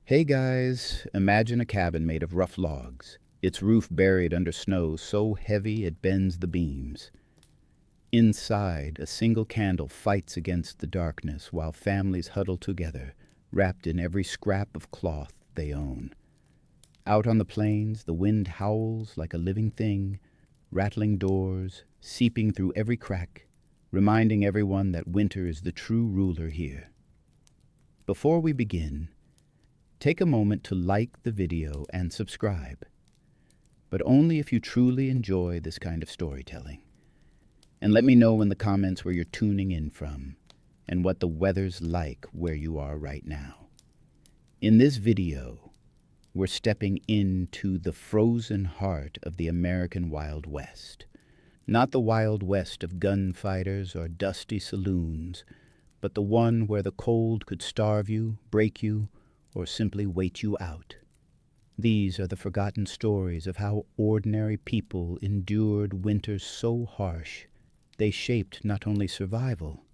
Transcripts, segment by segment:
Hey guys, imagine a cabin made of rough logs, its roof buried under snow so heavy it bends the beams. Inside, a single candle fights against the darkness while families huddle together, wrapped in every scrap of cloth they own. Out on the plains, the wind howls like a living thing, rattling doors, seeping through every crack, reminding everyone that winter is the true ruler here. Before we begin, take a moment to like the video and subscribe, but only if you truly enjoy this kind of storytelling. And let me know in the comments where you're tuning in from and what the weather's like where you are right now. In this video, we're stepping into the frozen heart of the American Wild West. Not the Wild West of gunfighters or dusty saloons, but the one where the cold could starve you, break you, or simply wait you out. These are the forgotten stories of how ordinary people endured winters so harsh they shaped not only survival,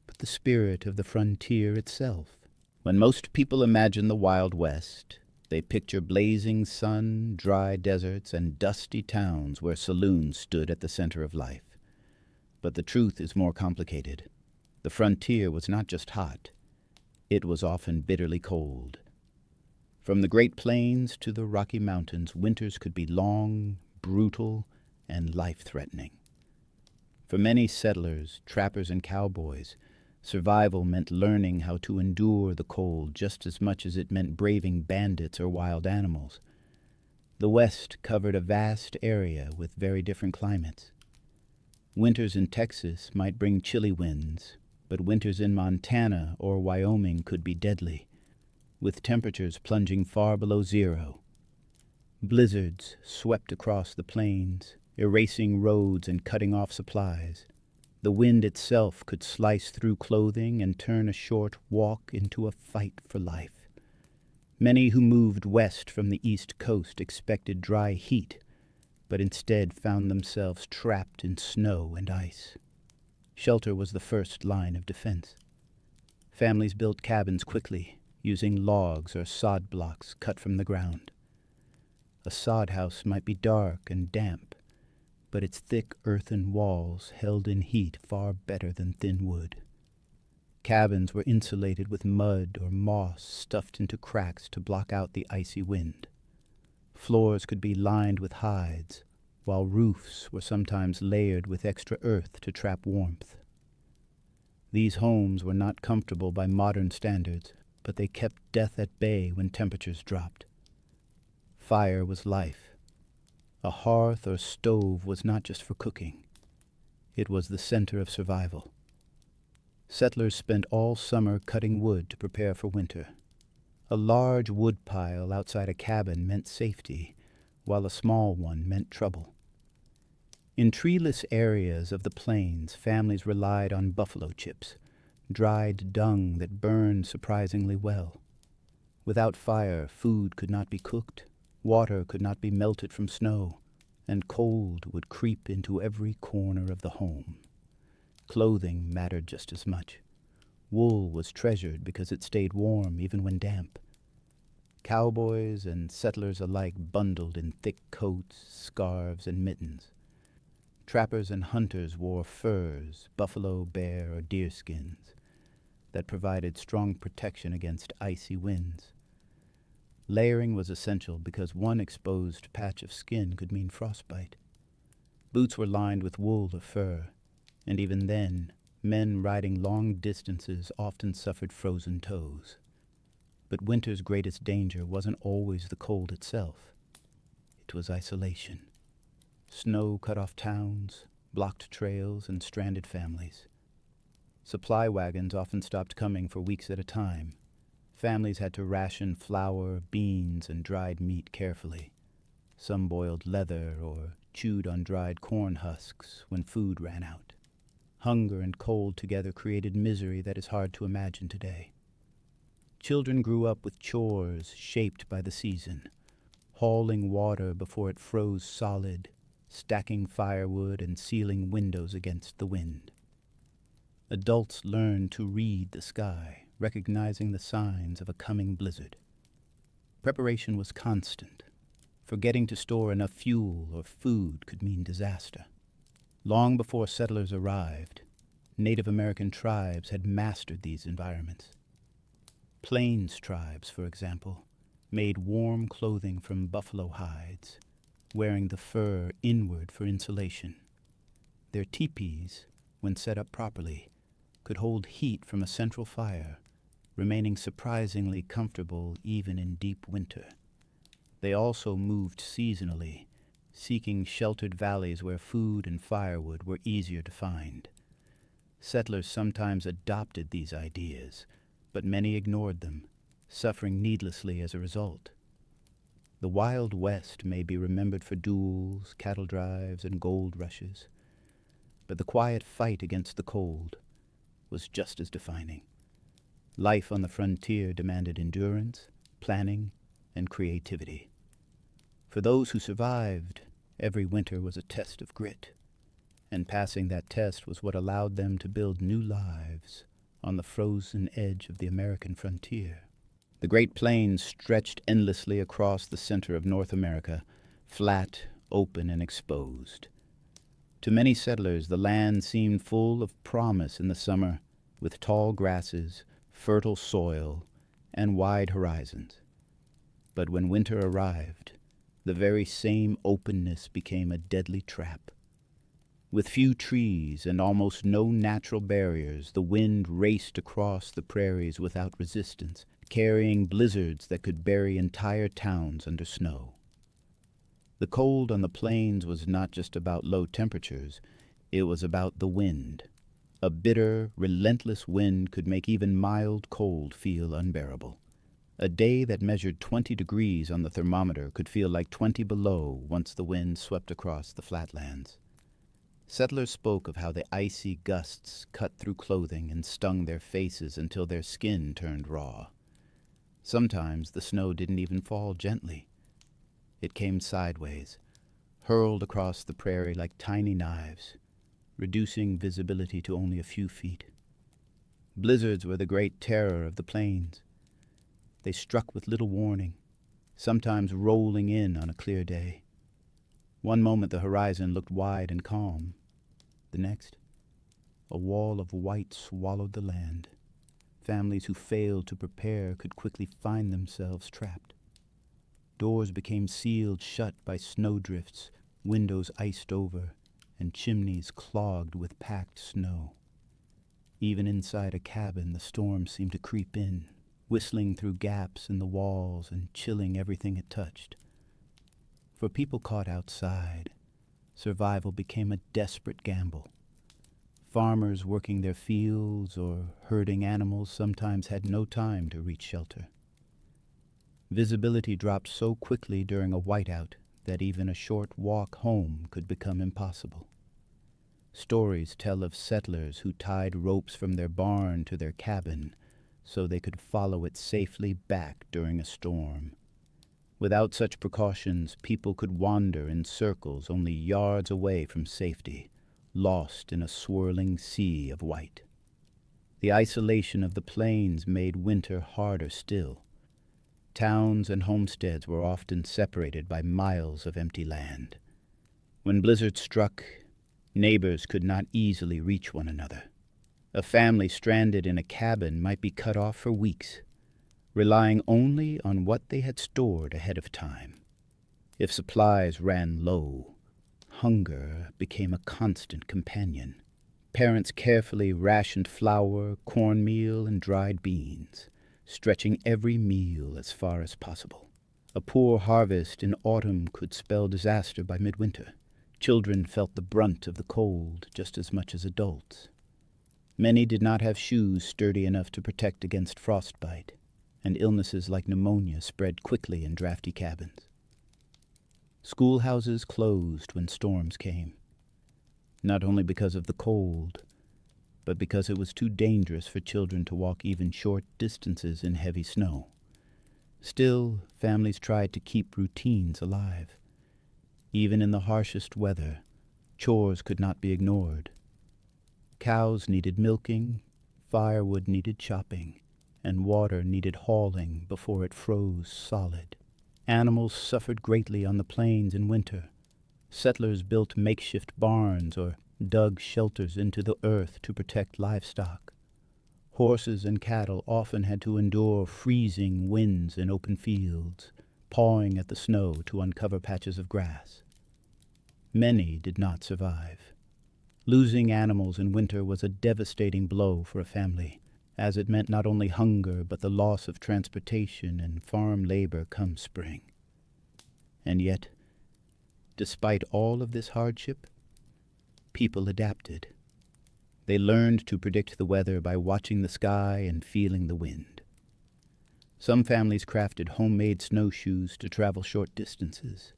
but the spirit of the frontier itself. When most people imagine the Wild West, they picture blazing sun, dry deserts, and dusty towns where saloons stood at the center of life. But the truth is more complicated. The frontier was not just hot, it was often bitterly cold. From the Great Plains to the Rocky Mountains, winters could be long, brutal, and life-threatening. For many settlers, trappers, and cowboys, survival meant learning how to endure the cold just as much as it meant braving bandits or wild animals. The West covered a vast area with very different climates. Winters in Texas might bring chilly winds, but winters in Montana or Wyoming could be deadly, with temperatures plunging far below zero. Blizzards swept across the plains, erasing roads and cutting off supplies. The wind itself could slice through clothing and turn a short walk into a fight for life. Many who moved west from the East Coast expected dry heat, but instead found themselves trapped in snow and ice. Shelter was the first line of defense. Families built cabins quickly, using logs or sod blocks cut from the ground. A sod house might be dark and damp, but its thick earthen walls held in heat far better than thin wood. Cabins were insulated with mud or moss stuffed into cracks to block out the icy wind. Floors could be lined with hides, while roofs were sometimes layered with extra earth to trap warmth. These homes were not comfortable by modern standards, but they kept death at bay when temperatures dropped. Fire was life. A hearth or stove was not just for cooking. It was the center of survival. Settlers spent all summer cutting wood to prepare for winter. A large wood pile outside a cabin meant safety, while a small one meant trouble. In treeless areas of the plains, families relied on buffalo chips, dried dung that burned surprisingly well. Without fire, food could not be cooked, water could not be melted from snow, and cold would creep into every corner of the home. Clothing mattered just as much. Wool was treasured because it stayed warm even when damp. Cowboys and settlers alike bundled in thick coats, scarves, and mittens. Trappers and hunters wore furs, buffalo, bear, or deer skins, that provided strong protection against icy winds. Layering was essential because one exposed patch of skin could mean frostbite. Boots were lined with wool or fur, and even then, men riding long distances often suffered frozen toes. But winter's greatest danger wasn't always the cold itself. It was isolation. Snow cut off towns, blocked trails, and stranded families. Supply wagons often stopped coming for weeks at a time. Families had to ration flour, beans, and dried meat carefully. Some boiled leather or chewed on dried corn husks when food ran out. Hunger and cold together created misery that is hard to imagine today. Children grew up with chores shaped by the season, hauling water before it froze solid, stacking firewood and sealing windows against the wind. Adults learned to read the sky, recognizing the signs of a coming blizzard. Preparation was constant. Forgetting to store enough fuel or food could mean disaster. Long before settlers arrived, Native American tribes had mastered these environments. Plains tribes, for example, made warm clothing from buffalo hides, wearing the fur inward for insulation. Their teepees, when set up properly, could hold heat from a central fire, remaining surprisingly comfortable even in deep winter. They also moved seasonally, seeking sheltered valleys where food and firewood were easier to find. Settlers sometimes adopted these ideas, but many ignored them, suffering needlessly as a result. The Wild West may be remembered for duels, cattle drives, and gold rushes, but the quiet fight against the cold was just as defining. Life on the frontier demanded endurance, planning, and creativity. For those who survived, every winter was a test of grit, and passing that test was what allowed them to build new lives on the frozen edge of the American frontier. The Great Plains stretched endlessly across the center of North America, flat, open, and exposed. To many settlers, the land seemed full of promise in the summer, with tall grasses, fertile soil, and wide horizons. But when winter arrived, the very same openness became a deadly trap. With few trees and almost no natural barriers, the wind raced across the prairies without resistance, carrying blizzards that could bury entire towns under snow. The cold on the plains was not just about low temperatures, it was about the wind. A bitter, relentless wind could make even mild cold feel unbearable. A day that measured 20 degrees on the thermometer could feel like 20 below once the wind swept across the flatlands. Settlers spoke of how the icy gusts cut through clothing and stung their faces until their skin turned raw. Sometimes the snow didn't even fall gently. It came sideways, hurled across the prairie like tiny knives, reducing visibility to only a few feet. Blizzards were the great terror of the plains. They struck with little warning, sometimes rolling in on a clear day. One moment the horizon looked wide and calm. The next, a wall of white swallowed the land. Families who failed to prepare could quickly find themselves trapped. Doors became sealed shut by snowdrifts, windows iced over, and chimneys clogged with packed snow. Even inside a cabin, the storm seemed to creep in, whistling through gaps in the walls and chilling everything it touched. For people caught outside, survival became a desperate gamble. Farmers working their fields or herding animals sometimes had no time to reach shelter. Visibility dropped so quickly during a whiteout that even a short walk home could become impossible. Stories tell of settlers who tied ropes from their barn to their cabin so they could follow it safely back during a storm. Without such precautions, people could wander in circles only yards away from safety, lost in a swirling sea of white. The isolation of the plains made winter harder still. Towns and homesteads were often separated by miles of empty land. When blizzards struck, neighbors could not easily reach one another. A family stranded in a cabin might be cut off for weeks, relying only on what they had stored ahead of time. If supplies ran low, hunger became a constant companion. Parents carefully rationed flour, cornmeal, and dried beans, stretching every meal as far as possible. A poor harvest in autumn could spell disaster by midwinter. Children felt the brunt of the cold just as much as adults. Many did not have shoes sturdy enough to protect against frostbite, and illnesses like pneumonia spread quickly in drafty cabins. Schoolhouses closed when storms came, not only because of the cold, but because it was too dangerous for children to walk even short distances in heavy snow. Still, families tried to keep routines alive. Even in the harshest weather, chores could not be ignored. Cows needed milking, firewood needed chopping, and water needed hauling before it froze solid. Animals suffered greatly on the plains in winter. Settlers built makeshift barns or dug shelters into the earth to protect livestock. Horses and cattle often had to endure freezing winds in open fields, pawing at the snow to uncover patches of grass. Many did not survive. Losing animals in winter was a devastating blow for a family, as it meant not only hunger but the loss of transportation and farm labor come spring. And yet, despite all of this hardship, people adapted. They learned to predict the weather by watching the sky and feeling the wind. Some families crafted homemade snowshoes to travel short distances.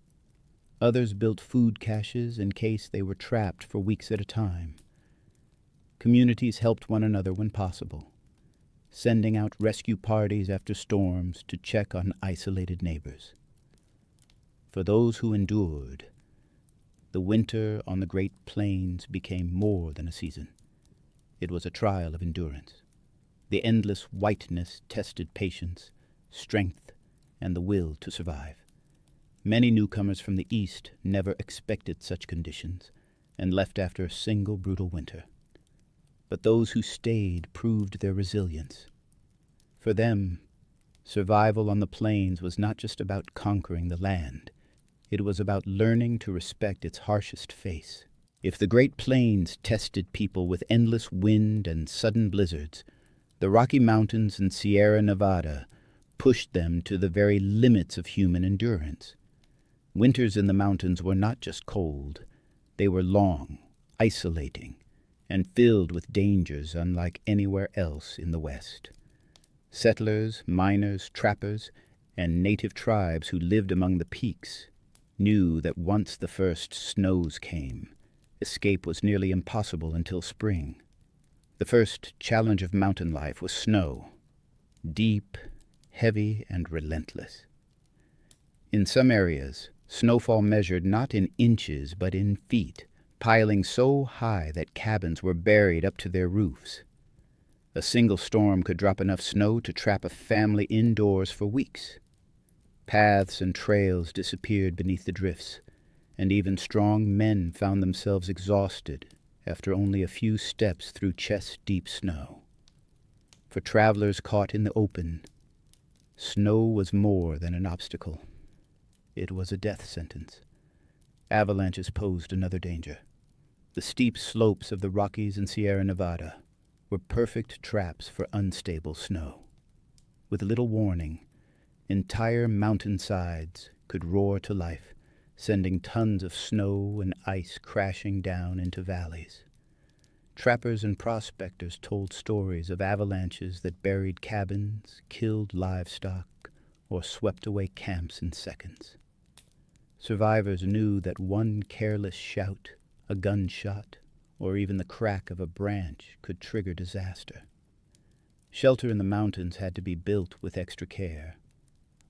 Others built food caches in case they were trapped for weeks at a time. Communities helped one another when possible, sending out rescue parties after storms to check on isolated neighbors. For those who endured, the winter on the Great Plains became more than a season. It was a trial of endurance. The endless whiteness tested patience, strength, and the will to survive. Many newcomers from the east never expected such conditions and left after a single brutal winter. But those who stayed proved their resilience. For them, survival on the plains was not just about conquering the land. It was about learning to respect its harshest face. If the Great Plains tested people with endless wind and sudden blizzards, the Rocky Mountains and Sierra Nevada pushed them to the very limits of human endurance. Winters in the mountains were not just cold. They were long, isolating, and filled with dangers unlike anywhere else in the West. Settlers, miners, trappers, and native tribes who lived among the peaks knew that once the first snows came, escape was nearly impossible until spring. The first challenge of mountain life was snow, deep, heavy, and relentless. In some areas, snowfall measured not in inches but in feet, piling so high that cabins were buried up to their roofs. A single storm could drop enough snow to trap a family indoors for weeks. Paths and trails disappeared beneath the drifts, and even strong men found themselves exhausted after only a few steps through chest-deep snow. For travelers caught in the open, snow was more than an obstacle. It was a death sentence. Avalanches posed another danger. The steep slopes of the Rockies and Sierra Nevada were perfect traps for unstable snow. With little warning, entire mountainsides could roar to life, sending tons of snow and ice crashing down into valleys. Trappers and prospectors told stories of avalanches that buried cabins, killed livestock, or swept away camps in seconds. Survivors knew that one careless shout, a gunshot, or even the crack of a branch could trigger disaster. Shelter in the mountains had to be built with extra care.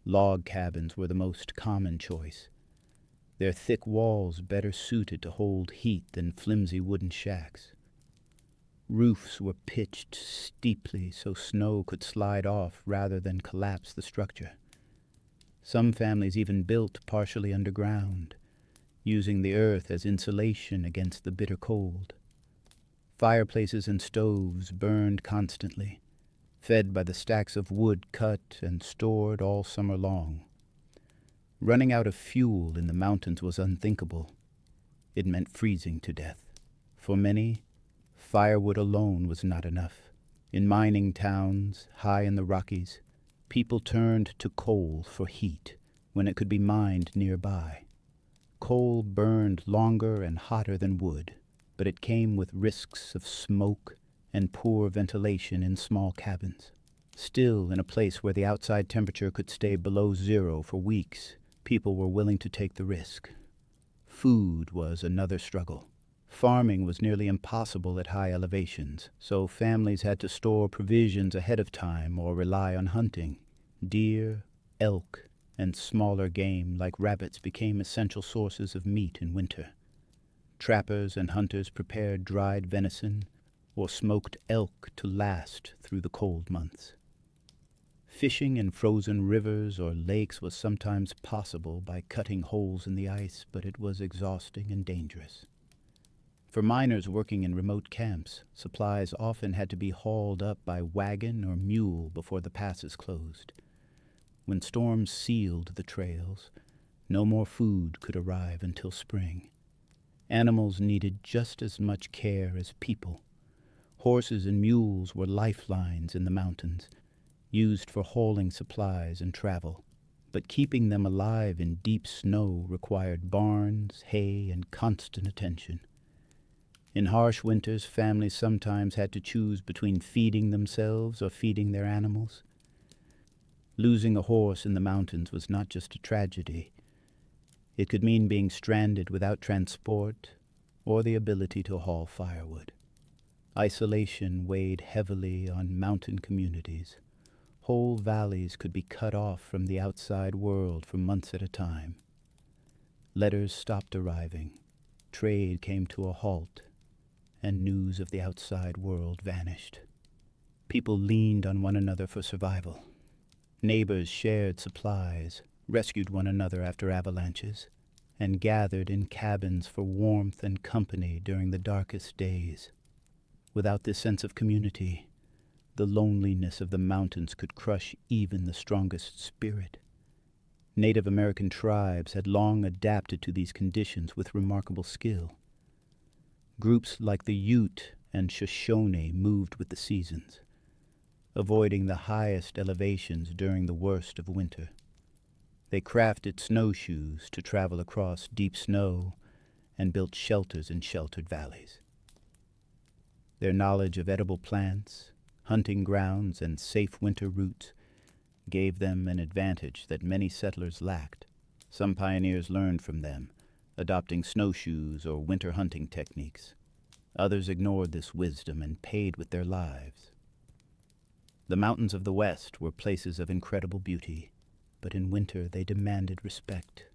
Log cabins were the most common choice, their thick walls better suited to hold heat than flimsy wooden shacks. Roofs were pitched steeply so snow could slide off rather than collapse the structure. Some families even built partially underground, using the earth as insulation against the bitter cold. Fireplaces and stoves burned constantly, fed by the stacks of wood cut and stored all summer long. Running out of fuel in the mountains was unthinkable. It meant freezing to death. For many, firewood alone was not enough. In mining towns, high in the Rockies, people turned to coal for heat when it could be mined nearby. Coal burned longer and hotter than wood, but it came with risks of smoke and poor ventilation in small cabins. Still, in a place where the outside temperature could stay below zero for weeks, people were willing to take the risk. Food was another struggle. Farming was nearly impossible at high elevations, so families had to store provisions ahead of time or rely on hunting. Deer, elk, and smaller game like rabbits became essential sources of meat in winter. Trappers and hunters prepared dried venison or smoked elk to last through the cold months. Fishing in frozen rivers or lakes was sometimes possible by cutting holes in the ice, but it was exhausting and dangerous. For miners working in remote camps, supplies often had to be hauled up by wagon or mule before the passes closed. When storms sealed the trails, no more food could arrive until spring. Animals needed just as much care as people. Horses and mules were lifelines in the mountains, used for hauling supplies and travel. But keeping them alive in deep snow required barns, hay, and constant attention. In harsh winters, families sometimes had to choose between feeding themselves or feeding their animals. Losing a horse in the mountains was not just a tragedy. It could mean being stranded without transport or the ability to haul firewood. Isolation weighed heavily on mountain communities. Whole valleys could be cut off from the outside world for months at a time. Letters stopped arriving. Trade came to a halt, and news of the outside world vanished. People leaned on one another for survival. Neighbors shared supplies, rescued one another after avalanches, and gathered in cabins for warmth and company during the darkest days. Without this sense of community, the loneliness of the mountains could crush even the strongest spirit. Native American tribes had long adapted to these conditions with remarkable skill. Groups like the Ute and Shoshone moved with the seasons, avoiding the highest elevations during the worst of winter. They crafted snowshoes to travel across deep snow and built shelters in sheltered valleys. Their knowledge of edible plants, hunting grounds, and safe winter routes gave them an advantage that many settlers lacked. Some pioneers learned from them, adopting snowshoes or winter hunting techniques. Others ignored this wisdom and paid with their lives. The mountains of the West were places of incredible beauty, but in winter they demanded respect.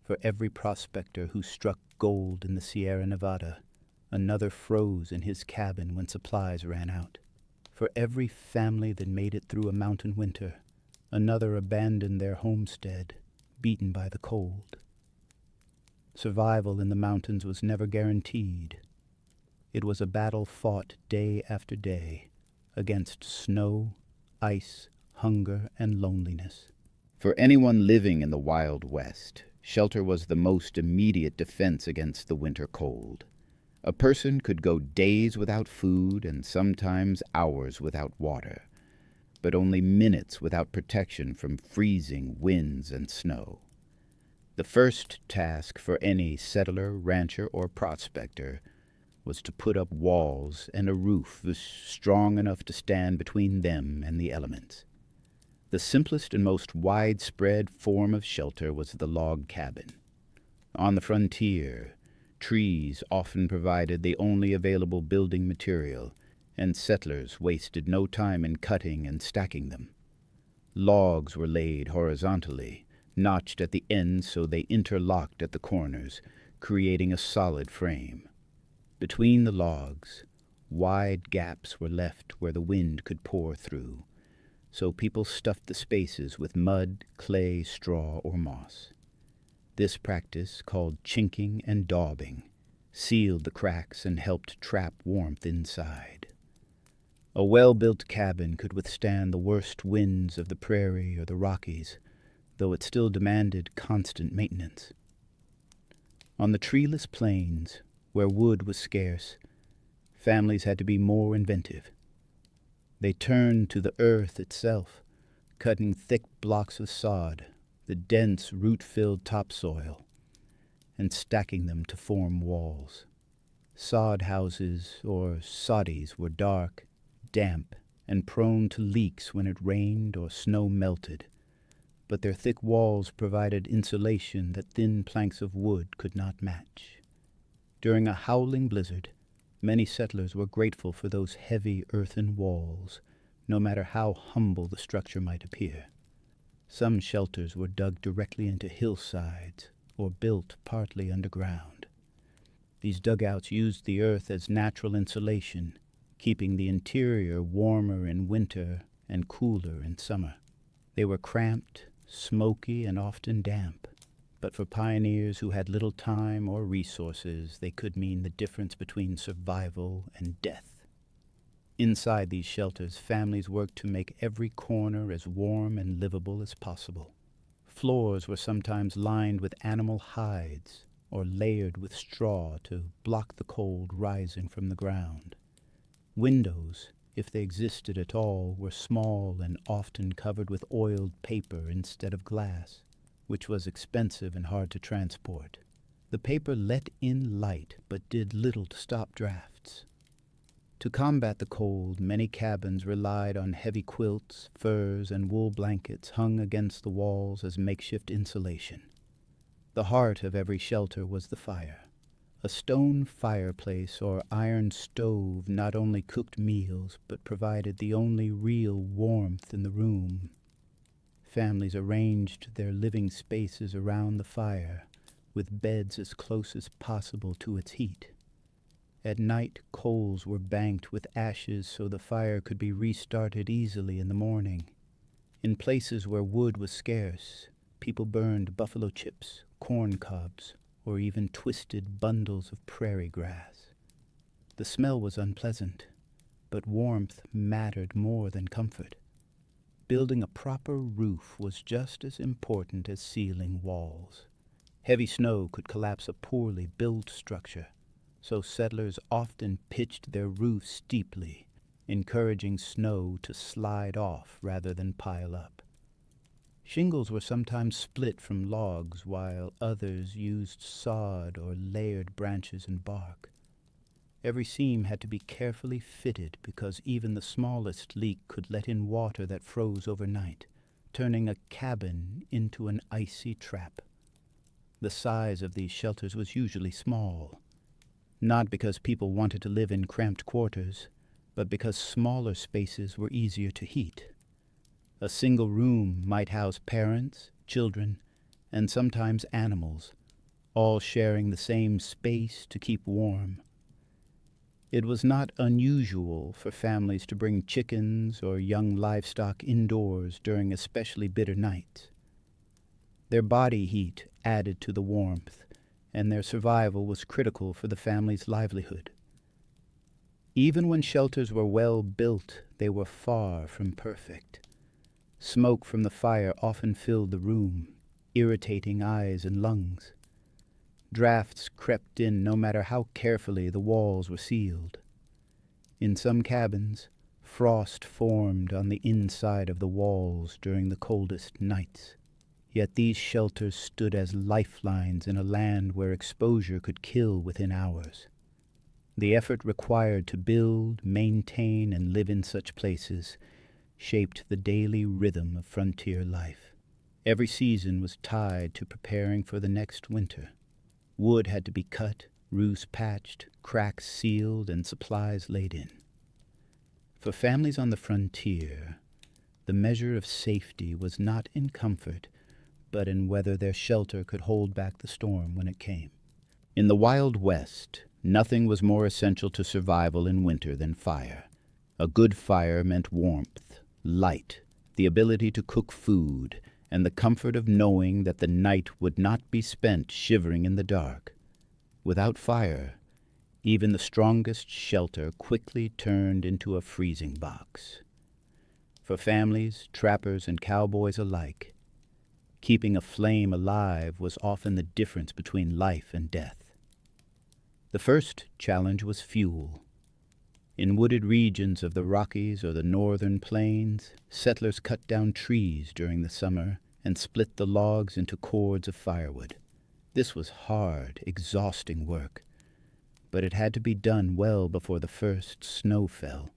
For every prospector who struck gold in the Sierra Nevada, another froze in his cabin when supplies ran out. For every family that made it through a mountain winter, another abandoned their homestead, beaten by the cold. Survival in the mountains was never guaranteed. It was a battle fought day after day against snow, ice, hunger, and loneliness. For anyone living in the Wild West, shelter was the most immediate defense against the winter cold. A person could go days without food and sometimes hours without water, but only minutes without protection from freezing winds and snow. The first task for any settler, rancher, or prospector was to put up walls and a roof strong enough to stand between them and the elements. The simplest and most widespread form of shelter was the log cabin. On the frontier, trees often provided the only available building material, and settlers wasted no time in cutting and stacking them. Logs were laid horizontally, notched at the ends so they interlocked at the corners, creating a solid frame. Between the logs, wide gaps were left where the wind could pour through, so people stuffed the spaces with mud, clay, straw, or moss. This practice, called chinking and daubing, sealed the cracks and helped trap warmth inside. A well-built cabin could withstand the worst winds of the prairie or the Rockies, though it still demanded constant maintenance. On the treeless plains, where wood was scarce, families had to be more inventive. They turned to the earth itself, cutting thick blocks of sod, the dense root-filled topsoil, and stacking them to form walls. Sod houses, or soddies, were dark, damp, and prone to leaks when it rained or snow melted, but their thick walls provided insulation that thin planks of wood could not match. During a howling blizzard, many settlers were grateful for those heavy earthen walls, no matter how humble the structure might appear. Some shelters were dug directly into hillsides or built partly underground. These dugouts used the earth as natural insulation, keeping the interior warmer in winter and cooler in summer. They were cramped, smoky, and often damp, but for pioneers who had little time or resources, they could mean the difference between survival and death. Inside these shelters, families worked to make every corner as warm and livable as possible. Floors were sometimes lined with animal hides or layered with straw to block the cold rising from the ground. Windows, if they existed at all, were small and often covered with oiled paper instead of glass, which was expensive and hard to transport. The paper let in light but did little to stop drafts. To combat the cold, many cabins relied on heavy quilts, furs, and wool blankets hung against the walls as makeshift insulation. The heart of every shelter was the fire. A stone fireplace or iron stove not only cooked meals but provided the only real warmth in the room. Families arranged their living spaces around the fire, with beds as close as possible to its heat. At night, coals were banked with ashes so the fire could be restarted easily in the morning. In places where wood was scarce, people burned buffalo chips, corn cobs, or even twisted bundles of prairie grass. The smell was unpleasant, but warmth mattered more than comfort. Building a proper roof was just as important as sealing walls. Heavy snow could collapse a poorly built structure, so settlers often pitched their roofs steeply, encouraging snow to slide off rather than pile up. Shingles were sometimes split from logs, while others used sod or layered branches and bark. Every seam had to be carefully fitted because even the smallest leak could let in water that froze overnight, turning a cabin into an icy trap. The size of these shelters was usually small, not because people wanted to live in cramped quarters, but because smaller spaces were easier to heat. A single room might house parents, children, and sometimes animals, all sharing the same space to keep warm. It was not unusual for families to bring chickens or young livestock indoors during especially bitter nights. Their body heat added to the warmth, and their survival was critical for the family's livelihood. Even when shelters were well built, they were far from perfect. Smoke from the fire often filled the room, irritating eyes and lungs. Drafts crept in no matter how carefully the walls were sealed. In some cabins, frost formed on the inside of the walls during the coldest nights. Yet these shelters stood as lifelines in a land where exposure could kill within hours. The effort required to build, maintain, and live in such places shaped the daily rhythm of frontier life. Every season was tied to preparing for the next winter. Wood had to be cut, roofs patched, cracks sealed, and supplies laid in. For families on the frontier, the measure of safety was not in comfort, but in whether their shelter could hold back the storm when it came. In the Wild West, nothing was more essential to survival in winter than fire. A good fire meant warmth, light, the ability to cook food, and the comfort of knowing that the night would not be spent shivering in the dark. Without fire, even the strongest shelter quickly turned into a freezing box. For families, trappers, and cowboys alike, keeping a flame alive was often the difference between life and death. The first challenge was fuel. In wooded regions of the Rockies or the northern plains, settlers cut down trees during the summer and split the logs into cords of firewood. This was hard, exhausting work, but it had to be done well before the first snow fell.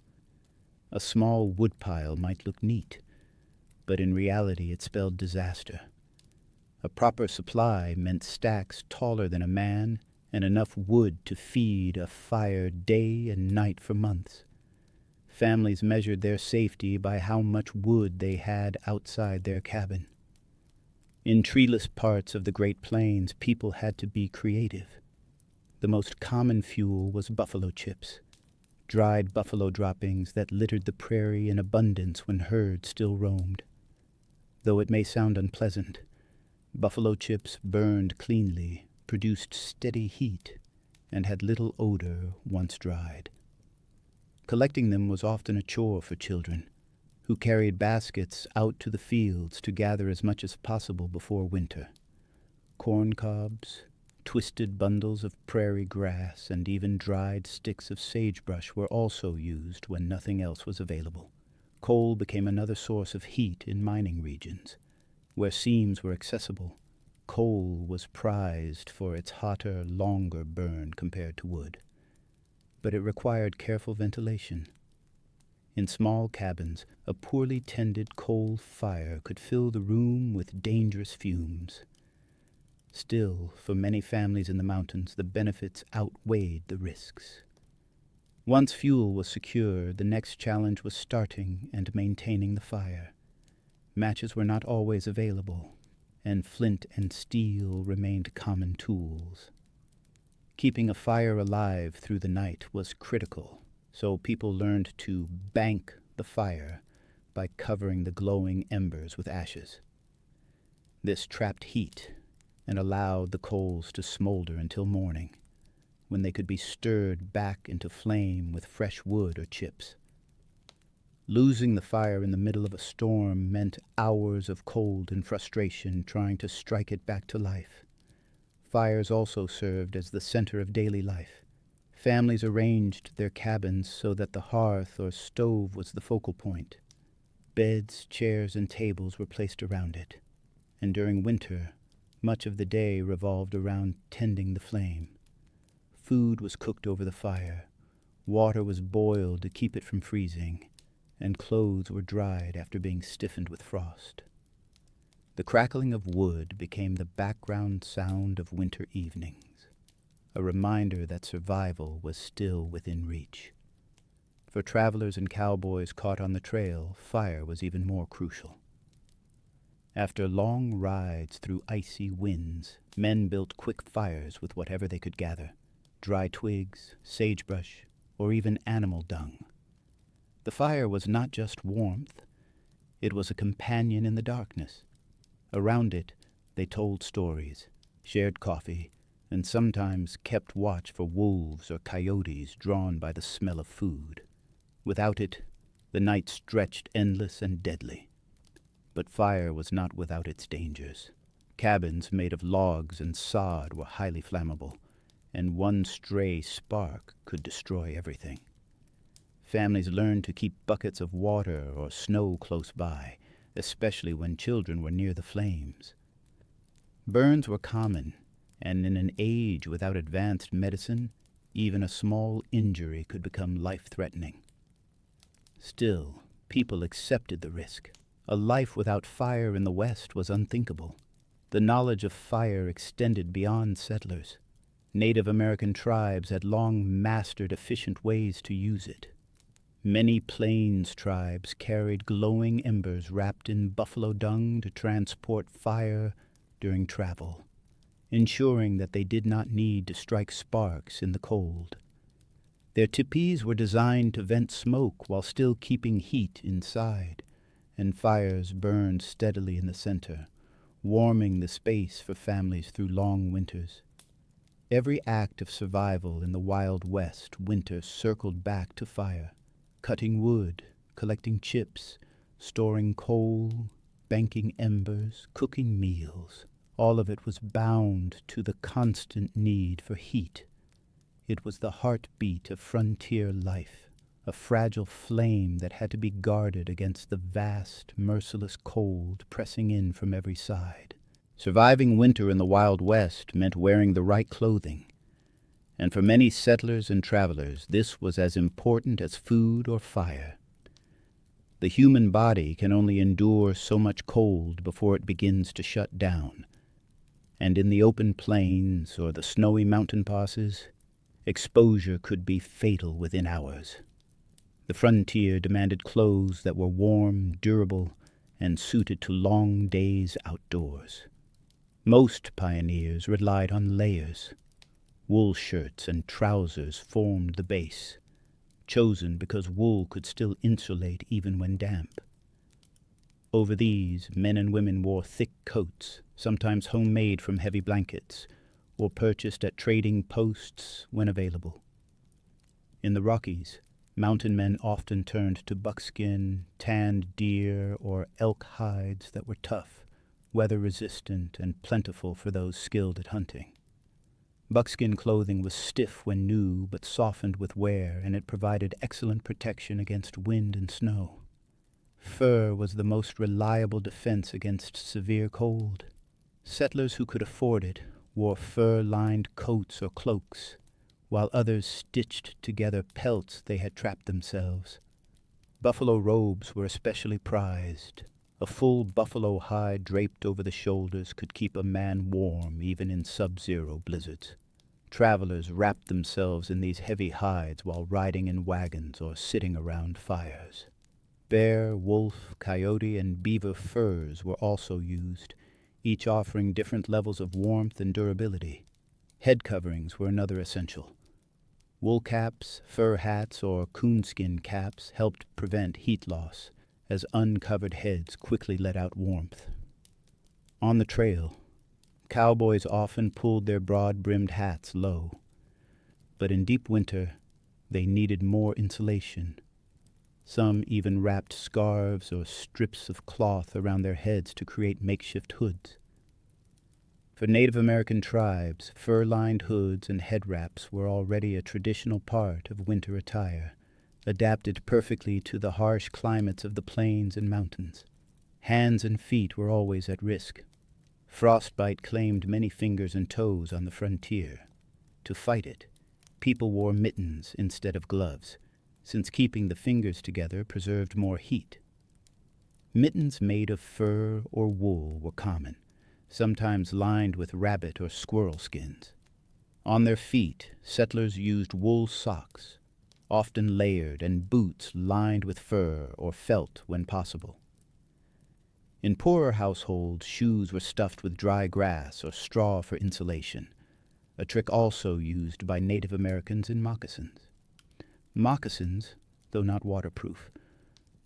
A small woodpile might look neat, but in reality it spelled disaster. A proper supply meant stacks taller than a man and enough wood to feed a fire day and night for months. Families measured their safety by how much wood they had outside their cabin. In treeless parts of the Great Plains, people had to be creative. The most common fuel was buffalo chips, dried buffalo droppings that littered the prairie in abundance when herds still roamed. Though it may sound unpleasant, buffalo chips burned cleanly, produced steady heat, and had little odor once dried. Collecting them was often a chore for children, who carried baskets out to the fields to gather as much as possible before winter. Corn cobs, twisted bundles of prairie grass, and even dried sticks of sagebrush were also used when nothing else was available. Coal became another source of heat in mining regions. Where seams were accessible, coal was prized for its hotter, longer burn compared to wood. But it required careful ventilation. In small cabins, a poorly tended coal fire could fill the room with dangerous fumes. Still, for many families in the mountains, the benefits outweighed the risks. Once fuel was secure, the next challenge was starting and maintaining the fire. Matches were not always available, and flint and steel remained common tools. Keeping a fire alive through the night was critical, so people learned to bank the fire by covering the glowing embers with ashes. This trapped heat and allowed the coals to smolder until morning, when they could be stirred back into flame with fresh wood or chips. Losing the fire in the middle of a storm meant hours of cold and frustration trying to strike it back to life. Fires also served as the center of daily life. Families arranged their cabins so that the hearth or stove was the focal point. Beds, chairs, and tables were placed around it, and during winter, much of the day revolved around tending the flame. Food was cooked over the fire, water was boiled to keep it from freezing, and clothes were dried after being stiffened with frost. The crackling of wood became the background sound of winter evenings, a reminder that survival was still within reach. For travelers and cowboys caught on the trail, fire was even more crucial. After long rides through icy winds, men built quick fires with whatever they could gather: dry twigs, sagebrush, or even animal dung. The fire was not just warmth, it was a companion in the darkness. Around it, they told stories, shared coffee, and sometimes kept watch for wolves or coyotes drawn by the smell of food. Without it, the night stretched endless and deadly. But fire was not without its dangers. Cabins made of logs and sod were highly flammable, and one stray spark could destroy everything. Families learned to keep buckets of water or snow close by, especially when children were near the flames. Burns were common, and in an age without advanced medicine, even a small injury could become life-threatening. Still, people accepted the risk. A life without fire in the West was unthinkable. The knowledge of fire extended beyond settlers. Native American tribes had long mastered efficient ways to use it. Many plains tribes carried glowing embers wrapped in buffalo dung to transport fire during travel, ensuring that they did not need to strike sparks in the cold. Their teepees were designed to vent smoke while still keeping heat inside, and fires burned steadily in the center, warming the space for families through long winters. Every act of survival in the Wild West winter circled back to fire. Cutting wood, collecting chips, storing coal, banking embers, cooking meals. All of it was bound to the constant need for heat. It was the heartbeat of frontier life, a fragile flame that had to be guarded against the vast, merciless cold pressing in from every side. Surviving winter in the Wild West meant wearing the right clothing, and for many settlers and travelers, this was as important as food or fire. The human body can only endure so much cold before it begins to shut down, and in the open plains or the snowy mountain passes, exposure could be fatal within hours. The frontier demanded clothes that were warm, durable, and suited to long days outdoors. Most pioneers relied on layers. Wool shirts and trousers formed the base, chosen because wool could still insulate even when damp. Over these, men and women wore thick coats, sometimes homemade from heavy blankets, or purchased at trading posts when available. In the Rockies, mountain men often turned to buckskin, tanned deer, or elk hides that were tough, weather-resistant, and plentiful for those skilled at hunting. Buckskin clothing was stiff when new, but softened with wear, and it provided excellent protection against wind and snow. Fur was the most reliable defense against severe cold. Settlers who could afford it wore fur-lined coats or cloaks, while others stitched together pelts they had trapped themselves. Buffalo robes were especially prized. A full buffalo hide draped over the shoulders could keep a man warm even in sub-zero blizzards. Travelers wrapped themselves in these heavy hides while riding in wagons or sitting around fires. Bear, wolf, coyote, and beaver furs were also used, each offering different levels of warmth and durability. Head coverings were another essential. Wool caps, fur hats, or coonskin caps helped prevent heat loss, as uncovered heads quickly let out warmth. On the trail, cowboys often pulled their broad-brimmed hats low, but in deep winter they needed more insulation. Some even wrapped scarves or strips of cloth around their heads to create makeshift hoods. For Native American tribes, fur-lined hoods and head wraps were already a traditional part of winter attire, adapted perfectly to the harsh climates of the plains and mountains. Hands and feet were always at risk. Frostbite claimed many fingers and toes on the frontier. To fight it, people wore mittens instead of gloves, since keeping the fingers together preserved more heat. Mittens made of fur or wool were common, sometimes lined with rabbit or squirrel skins. On their feet, settlers used wool socks, often layered, and boots lined with fur or felt when possible. In poorer households, shoes were stuffed with dry grass or straw for insulation, a trick also used by Native Americans in moccasins. Moccasins, though not waterproof,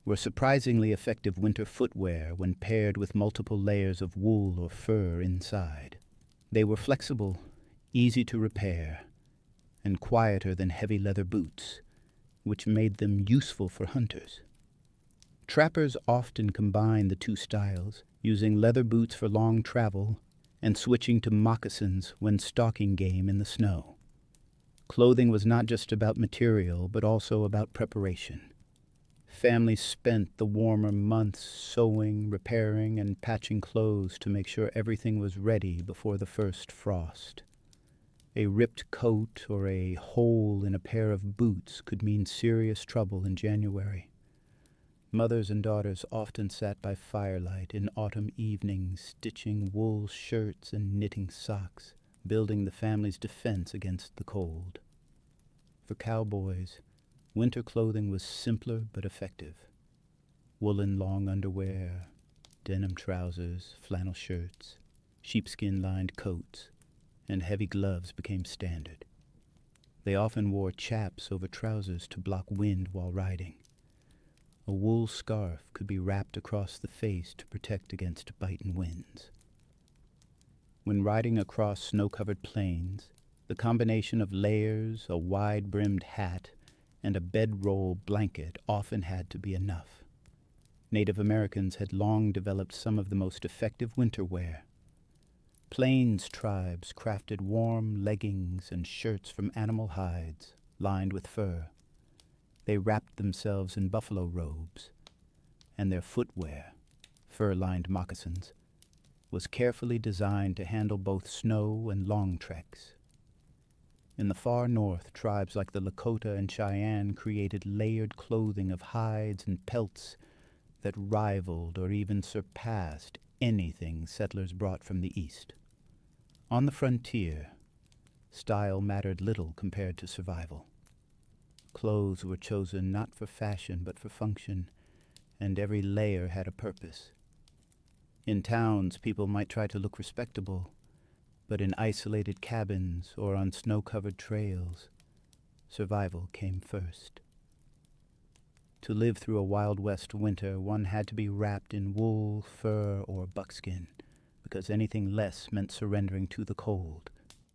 were surprisingly effective winter footwear when paired with multiple layers of wool or fur inside. They were flexible, easy to repair, and quieter than heavy leather boots, which made them useful for hunters. Trappers often combined the two styles, using leather boots for long travel and switching to moccasins when stalking game in the snow. Clothing was not just about material, but also about preparation. Families spent the warmer months sewing, repairing, and patching clothes to make sure everything was ready before the first frost. A ripped coat or a hole in a pair of boots could mean serious trouble in January. Mothers and daughters often sat by firelight in autumn evenings, stitching wool shirts and knitting socks, building the family's defense against the cold. For cowboys, winter clothing was simpler but effective. Woolen long underwear, denim trousers, flannel shirts, sheepskin-lined coats, and heavy gloves became standard. They often wore chaps over trousers to block wind while riding. A wool scarf could be wrapped across the face to protect against biting winds. When riding across snow-covered plains, the combination of layers, a wide-brimmed hat, and a bedroll blanket often had to be enough. Native Americans had long developed some of the most effective winter wear. Plains tribes crafted warm leggings and shirts from animal hides, lined with fur. They wrapped themselves in buffalo robes, and their footwear, fur-lined moccasins, was carefully designed to handle both snow and long treks. In the far north, tribes like the Lakota and Cheyenne created layered clothing of hides and pelts that rivaled or even surpassed anything settlers brought from the east. On the frontier, style mattered little compared to survival. Clothes were chosen not for fashion but for function, and every layer had a purpose. In towns, people might try to look respectable, but in isolated cabins or on snow-covered trails, survival came first. To live through a Wild West winter, one had to be wrapped in wool, fur, or buckskin, because anything less meant surrendering to the cold.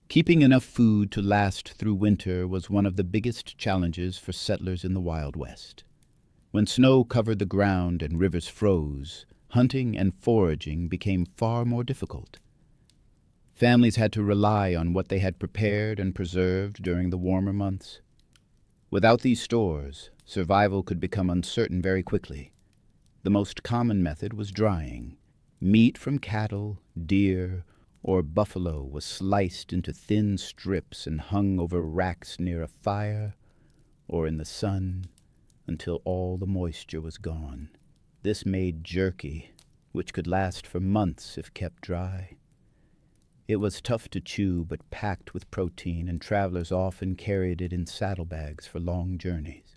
Keeping enough food to last through winter was one of the biggest challenges for settlers in the Wild West. When snow covered the ground and rivers froze, hunting and foraging became far more difficult. Families had to rely on what they had prepared and preserved during the warmer months. Without these stores, survival could become uncertain very quickly. The most common method was drying. Meat from cattle, deer, or buffalo was sliced into thin strips and hung over racks near a fire or in the sun until all the moisture was gone. This made jerky, which could last for months if kept dry. It was tough to chew but packed with protein, and travelers often carried it in saddlebags for long journeys.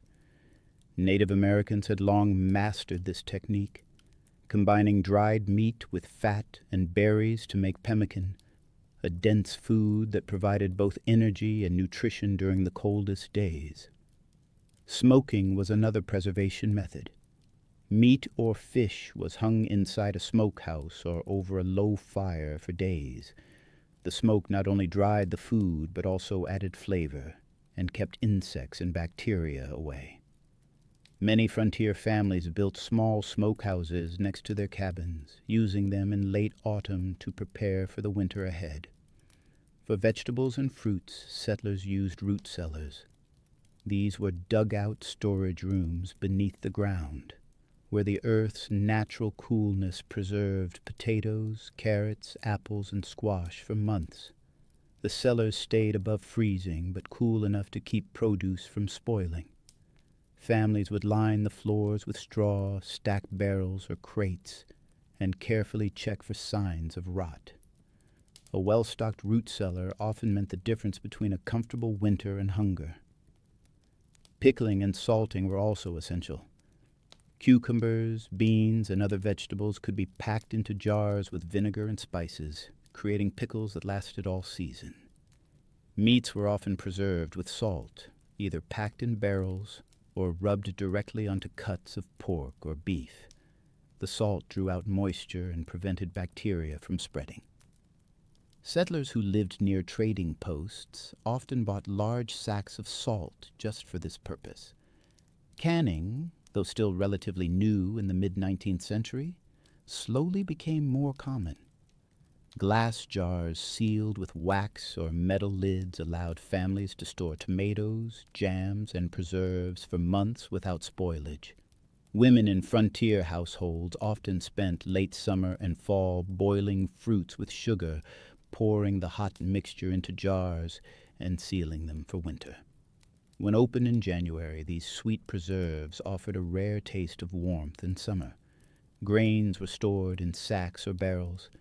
Native Americans had long mastered this technique, combining dried meat with fat and berries to make pemmican, a dense food that provided both energy and nutrition during the coldest days. Smoking was another preservation method. Meat or fish was hung inside a smokehouse or over a low fire for days. The smoke not only dried the food but also added flavor and kept insects and bacteria away. Many frontier families built small smokehouses next to their cabins, using them in late autumn to prepare for the winter ahead. For vegetables and fruits, settlers used root cellars. These were dug-out storage rooms beneath the ground, where the earth's natural coolness preserved potatoes, carrots, apples, and squash for months. The cellars stayed above freezing, but cool enough to keep produce from spoiling. Families would line the floors with straw, stack barrels or crates, and carefully check for signs of rot. A well-stocked root cellar often meant the difference between a comfortable winter and hunger. Pickling and salting were also essential. Cucumbers, beans, and other vegetables could be packed into jars with vinegar and spices, creating pickles that lasted all season. Meats were often preserved with salt, either packed in barrels or rubbed directly onto cuts of pork or beef. The salt drew out moisture and prevented bacteria from spreading. Settlers who lived near trading posts often bought large sacks of salt just for this purpose. Canning, though still relatively new in the mid-19th century, slowly became more common. Glass jars sealed with wax or metal lids allowed families to store tomatoes, jams, and preserves for months without spoilage. Women in frontier households often spent late summer and fall boiling fruits with sugar, pouring the hot mixture into jars and sealing them for winter. When opened in January, these sweet preserves offered a rare taste of warmth in summer. Grains were stored in sacks or barrels,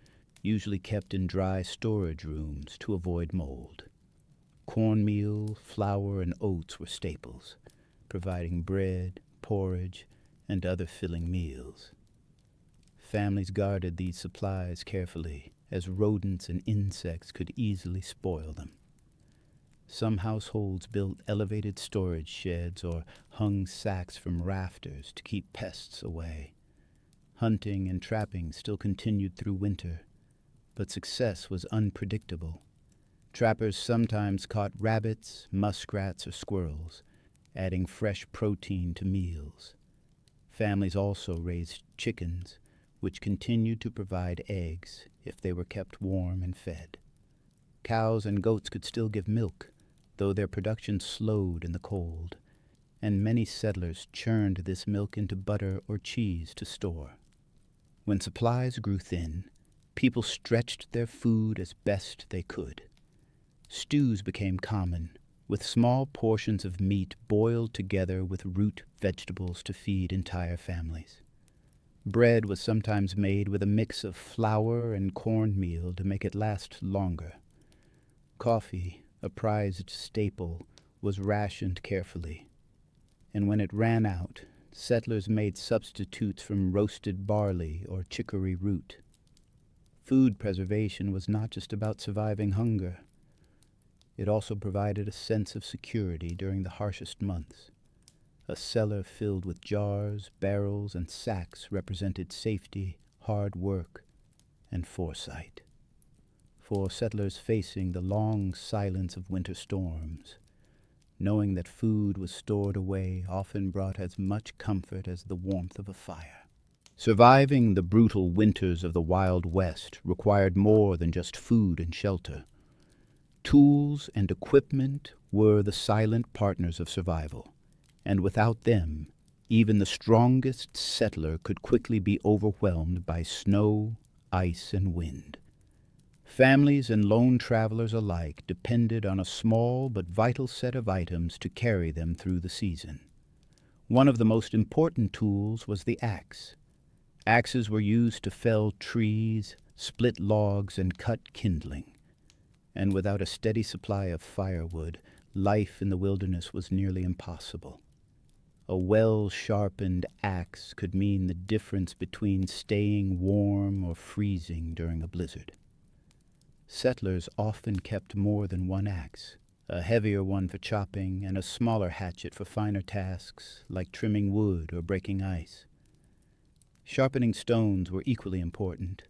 usually kept in dry storage rooms to avoid mold. Cornmeal, flour, and oats were staples, providing bread, porridge, and other filling meals. Families guarded these supplies carefully, as rodents and insects could easily spoil them. Some households built elevated storage sheds or hung sacks from rafters to keep pests away. Hunting and trapping still continued through winter, but success was unpredictable. Trappers sometimes caught rabbits, muskrats, or squirrels, adding fresh protein to meals. Families also raised chickens, which continued to provide eggs if they were kept warm and fed. Cows and goats could still give milk, though their production slowed in the cold, and many settlers churned this milk into butter or cheese to store. When supplies grew thin, people stretched their food as best they could. Stews became common, with small portions of meat boiled together with root vegetables to feed entire families. Bread was sometimes made with a mix of flour and cornmeal to make it last longer. Coffee, a prized staple, was rationed carefully, and when it ran out, settlers made substitutes from roasted barley or chicory root. Food preservation was not just about surviving hunger. It also provided a sense of security during the harshest months. A cellar filled with jars, barrels, and sacks represented safety, hard work, and foresight. For settlers facing the long silence of winter storms, knowing that food was stored away often brought as much comfort as the warmth of a fire. Surviving the brutal winters of the Wild West required more than just food and shelter. Tools and equipment were the silent partners of survival, and without them, even the strongest settler could quickly be overwhelmed by snow, ice, and wind. Families and lone travelers alike depended on a small but vital set of items to carry them through the season. One of the most important tools was the axe. Axes were used to fell trees, split logs, and cut kindling. And without a steady supply of firewood, life in the wilderness was nearly impossible. A well-sharpened axe could mean the difference between staying warm or freezing during a blizzard. Settlers often kept more than one axe, a heavier one for chopping and a smaller hatchet for finer tasks like trimming wood or breaking ice. Sharpening stones were equally important,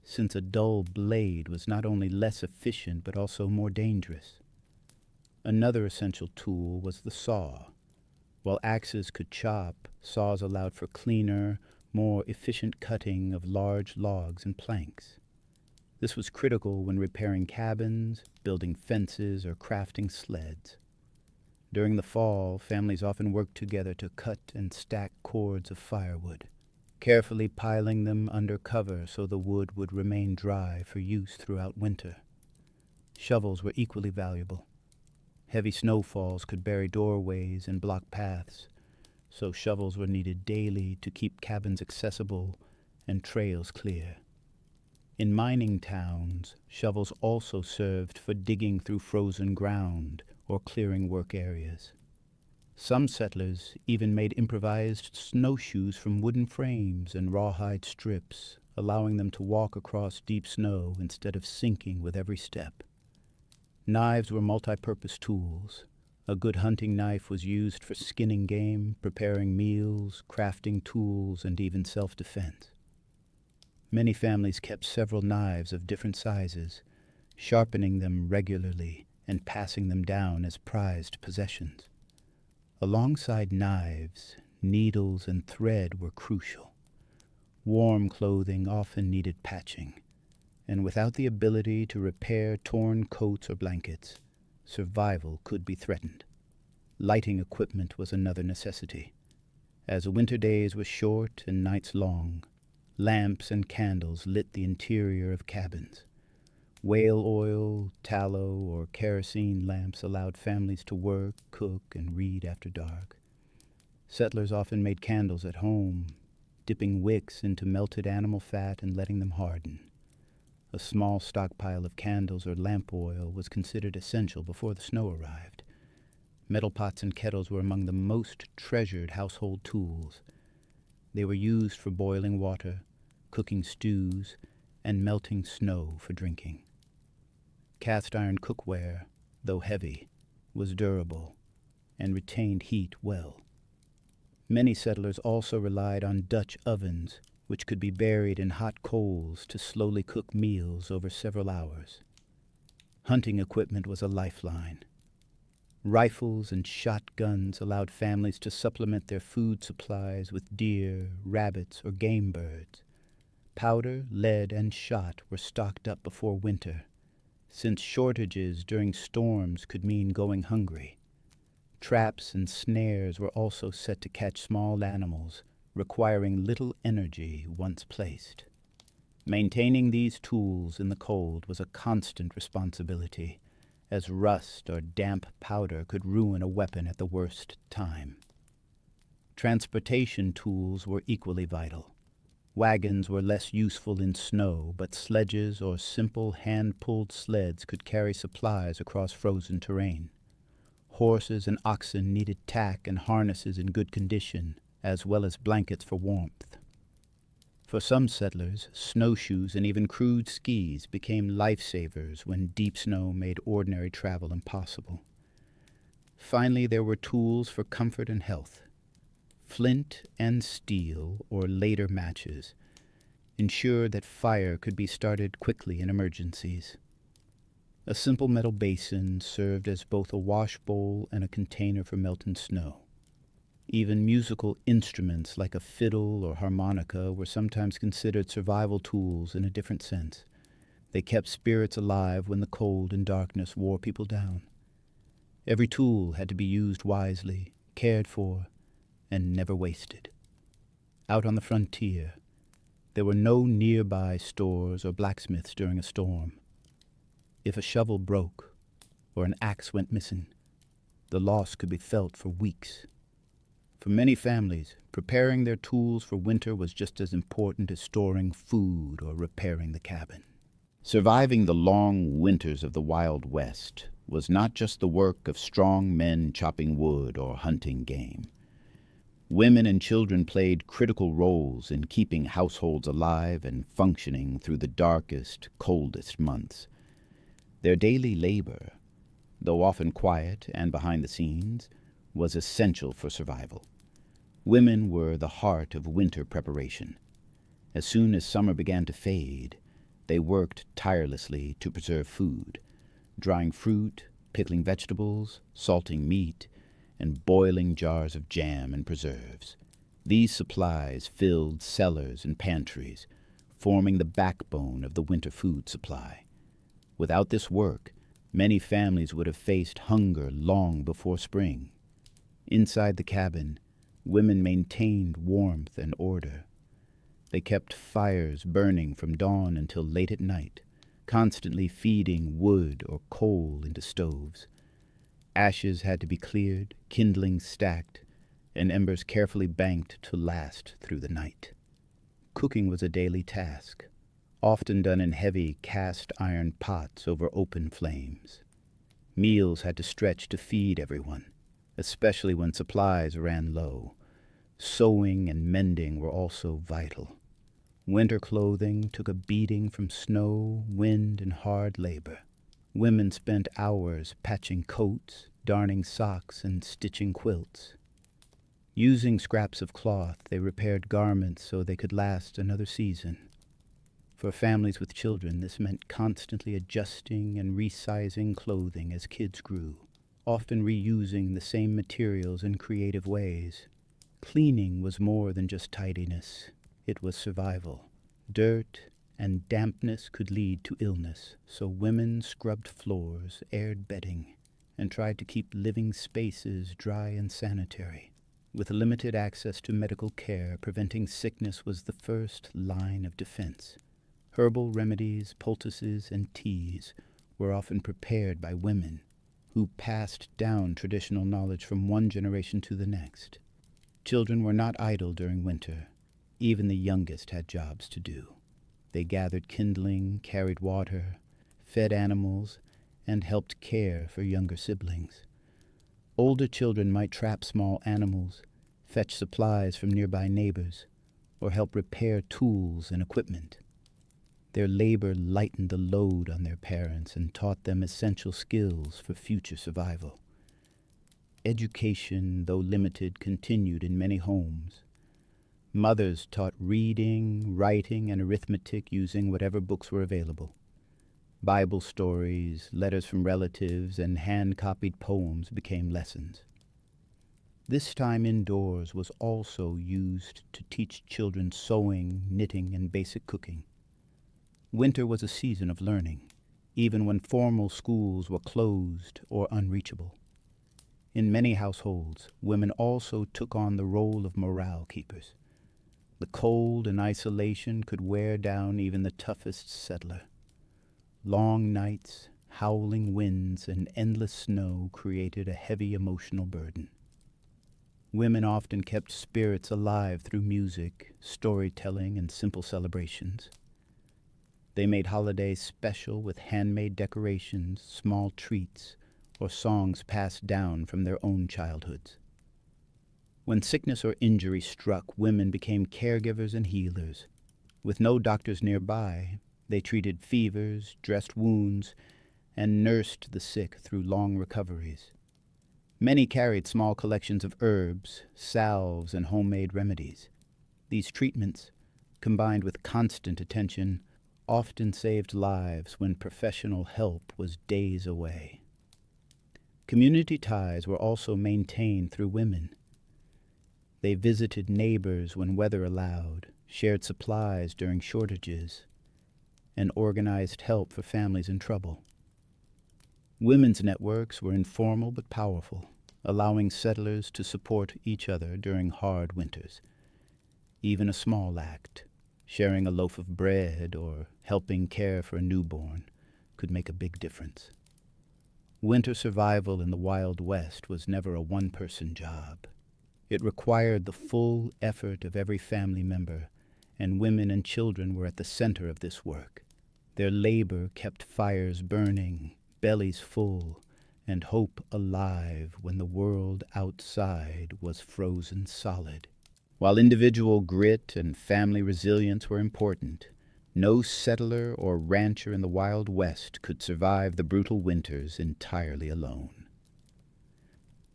since a dull blade was not only less efficient but also more dangerous. Another essential tool was the saw. While axes could chop, saws allowed for cleaner, more efficient cutting of large logs and planks. This was critical when repairing cabins, building fences, or crafting sleds. During the fall, families often worked together to cut and stack cords of firewood, carefully piling them under cover so the wood would remain dry for use throughout winter. Shovels were equally valuable. Heavy snowfalls could bury doorways and block paths, so shovels were needed daily to keep cabins accessible and trails clear. In mining towns, shovels also served for digging through frozen ground or clearing work areas. Some settlers even made improvised snowshoes from wooden frames and rawhide strips, allowing them to walk across deep snow instead of sinking with every step. Knives were multi-purpose tools. A good hunting knife was used for skinning game, preparing meals, crafting tools, and even self-defense. Many families kept several knives of different sizes, sharpening them regularly and passing them down as prized possessions. Alongside knives, needles and thread were crucial. Warm clothing often needed patching, and without the ability to repair torn coats or blankets, survival could be threatened. Lighting equipment was another necessity. As winter days were short and nights long, lamps and candles lit the interior of cabins. Whale oil, tallow, or kerosene lamps allowed families to work, cook, and read after dark. Settlers often made candles at home, dipping wicks into melted animal fat and letting them harden. A small stockpile of candles or lamp oil was considered essential before the snow arrived. Metal pots and kettles were among the most treasured household tools. They were used for boiling water, cooking stews, and melting snow for drinking. Cast iron cookware, though heavy, was durable and retained heat well. Many settlers also relied on Dutch ovens, which could be buried in hot coals to slowly cook meals over several hours. Hunting equipment was a lifeline. Rifles and shotguns allowed families to supplement their food supplies with deer, rabbits, or game birds. Powder, lead, and shot were stocked up before winter, since shortages during storms could mean going hungry. Traps and snares were also set to catch small animals, requiring little energy once placed. Maintaining these tools in the cold was a constant responsibility, as rust or damp powder could ruin a weapon at the worst time. Transportation tools were equally vital. Wagons were less useful in snow, but sledges or simple hand-pulled sleds could carry supplies across frozen terrain. Horses and oxen needed tack and harnesses in good condition, as well as blankets for warmth. For some settlers, snowshoes and even crude skis became lifesavers when deep snow made ordinary travel impossible. Finally, there were tools for comfort and health. Flint and steel, or later matches, ensured that fire could be started quickly in emergencies. A simple metal basin served as both a wash bowl and a container for melting snow. Even musical instruments like a fiddle or harmonica were sometimes considered survival tools in a different sense. They kept spirits alive when the cold and darkness wore people down. Every tool had to be used wisely, cared for, and never wasted. Out on the frontier, there were no nearby stores or blacksmiths during a storm. If a shovel broke or an axe went missing, the loss could be felt for weeks. For many families, preparing their tools for winter was just as important as storing food or repairing the cabin. Surviving the long winters of the Wild West was not just the work of strong men chopping wood or hunting game. Women and children played critical roles in keeping households alive and functioning through the darkest, coldest months. Their daily labor, though often quiet and behind the scenes, was essential for survival. Women were the heart of winter preparation. As soon as summer began to fade, they worked tirelessly to preserve food, drying fruit, pickling vegetables, salting meat, and boiling jars of jam and preserves. These supplies filled cellars and pantries, forming the backbone of the winter food supply. Without this work, many families would have faced hunger long before spring. Inside the cabin, women maintained warmth and order. They kept fires burning from dawn until late at night, constantly feeding wood or coal into stoves. Ashes had to be cleared, kindlings stacked, and embers carefully banked to last through the night. Cooking was a daily task, often done in heavy cast iron pots over open flames. Meals had to stretch to feed everyone, especially when supplies ran low. Sewing and mending were also vital. Winter clothing took a beating from snow, wind, and hard labor. Women spent hours patching coats, darning socks, and stitching quilts. Using scraps of cloth, they repaired garments so they could last another season. For families with children, this meant constantly adjusting and resizing clothing as kids grew, often reusing the same materials in creative ways. Cleaning was more than just tidiness. It was survival. Dirt and dampness could lead to illness, so women scrubbed floors, aired bedding, and tried to keep living spaces dry and sanitary. With limited access to medical care, preventing sickness was the first line of defense. Herbal remedies, poultices, and teas were often prepared by women, who passed down traditional knowledge from one generation to the next. Children were not idle during winter. Even the youngest had jobs to do. They gathered kindling, carried water, fed animals, and helped care for younger siblings. Older children might trap small animals, fetch supplies from nearby neighbors, or help repair tools and equipment. Their labor lightened the load on their parents and taught them essential skills for future survival. Education, though limited, continued in many homes. Mothers taught reading, writing, and arithmetic using whatever books were available. Bible stories, letters from relatives, and hand-copied poems became lessons. This time indoors was also used to teach children sewing, knitting, and basic cooking. Winter was a season of learning, even when formal schools were closed or unreachable. In many households, women also took on the role of morale keepers. The cold and isolation could wear down even the toughest settler. Long nights, howling winds, and endless snow created a heavy emotional burden. Women often kept spirits alive through music, storytelling, and simple celebrations. They made holidays special with handmade decorations, small treats, or songs passed down from their own childhoods. When sickness or injury struck, women became caregivers and healers. With no doctors nearby, they treated fevers, dressed wounds, and nursed the sick through long recoveries. Many carried small collections of herbs, salves, and homemade remedies. These treatments, combined with constant attention, often saved lives when professional help was days away. Community ties were also maintained through women. They visited neighbors when weather allowed, shared supplies during shortages, and organized help for families in trouble. Women's networks were informal but powerful, allowing settlers to support each other during hard winters. Even a small act, sharing a loaf of bread or helping care for a newborn, could make a big difference. Winter survival in the Wild West was never a one-person job. It required the full effort of every family member, and women and children were at the center of this work. Their labor kept fires burning, bellies full, and hope alive when the world outside was frozen solid. While individual grit and family resilience were important, no settler or rancher in the Wild West could survive the brutal winters entirely alone.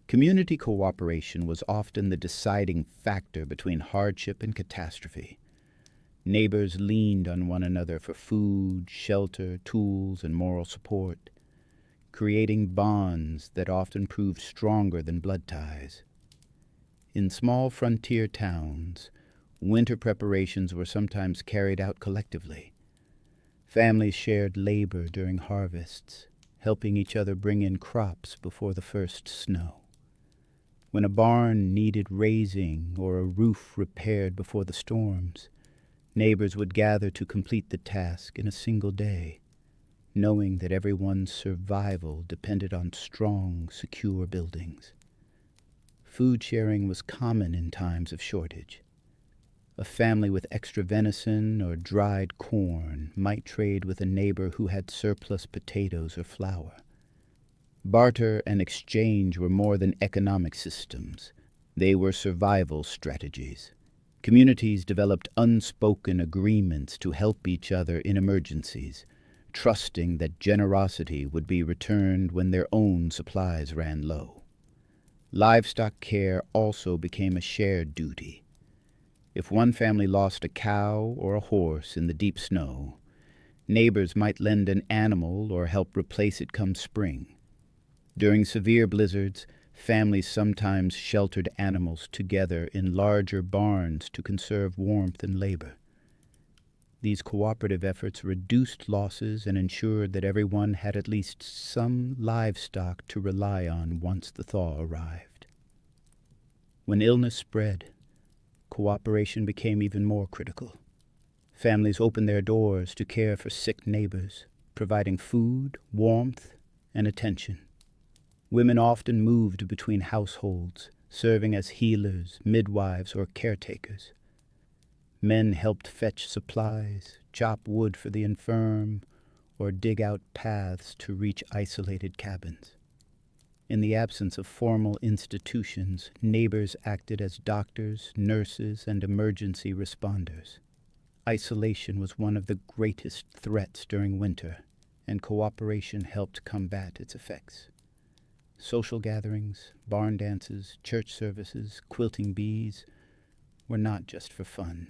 Community cooperation was often the deciding factor between hardship and catastrophe. Neighbors leaned on one another for food, shelter, tools, and moral support, creating bonds that often proved stronger than blood ties. In small frontier towns, winter preparations were sometimes carried out collectively. Families shared labor during harvests, helping each other bring in crops before the first snow. When a barn needed raising or a roof repaired before the storms, neighbors would gather to complete the task in a single day, knowing that everyone's survival depended on strong, secure buildings. Food sharing was common in times of shortage. A family with extra venison or dried corn might trade with a neighbor who had surplus potatoes or flour. Barter and exchange were more than economic systems. They were survival strategies. Communities developed unspoken agreements to help each other in emergencies, trusting that generosity would be returned when their own supplies ran low. Livestock care also became a shared duty. If one family lost a cow or a horse in the deep snow, neighbors might lend an animal or help replace it come spring. During severe blizzards, families sometimes sheltered animals together in larger barns to conserve warmth and labor. These cooperative efforts reduced losses and ensured that everyone had at least some livestock to rely on once the thaw arrived. When illness spread, cooperation became even more critical. Families opened their doors to care for sick neighbors, providing food, warmth, and attention. Women often moved between households, serving as healers, midwives, or caretakers. Men helped fetch supplies, chop wood for the infirm, or dig out paths to reach isolated cabins. In the absence of formal institutions, neighbors acted as doctors, nurses, and emergency responders. Isolation was one of the greatest threats during winter, and cooperation helped combat its effects. Social gatherings, barn dances, church services, quilting bees were not just for fun.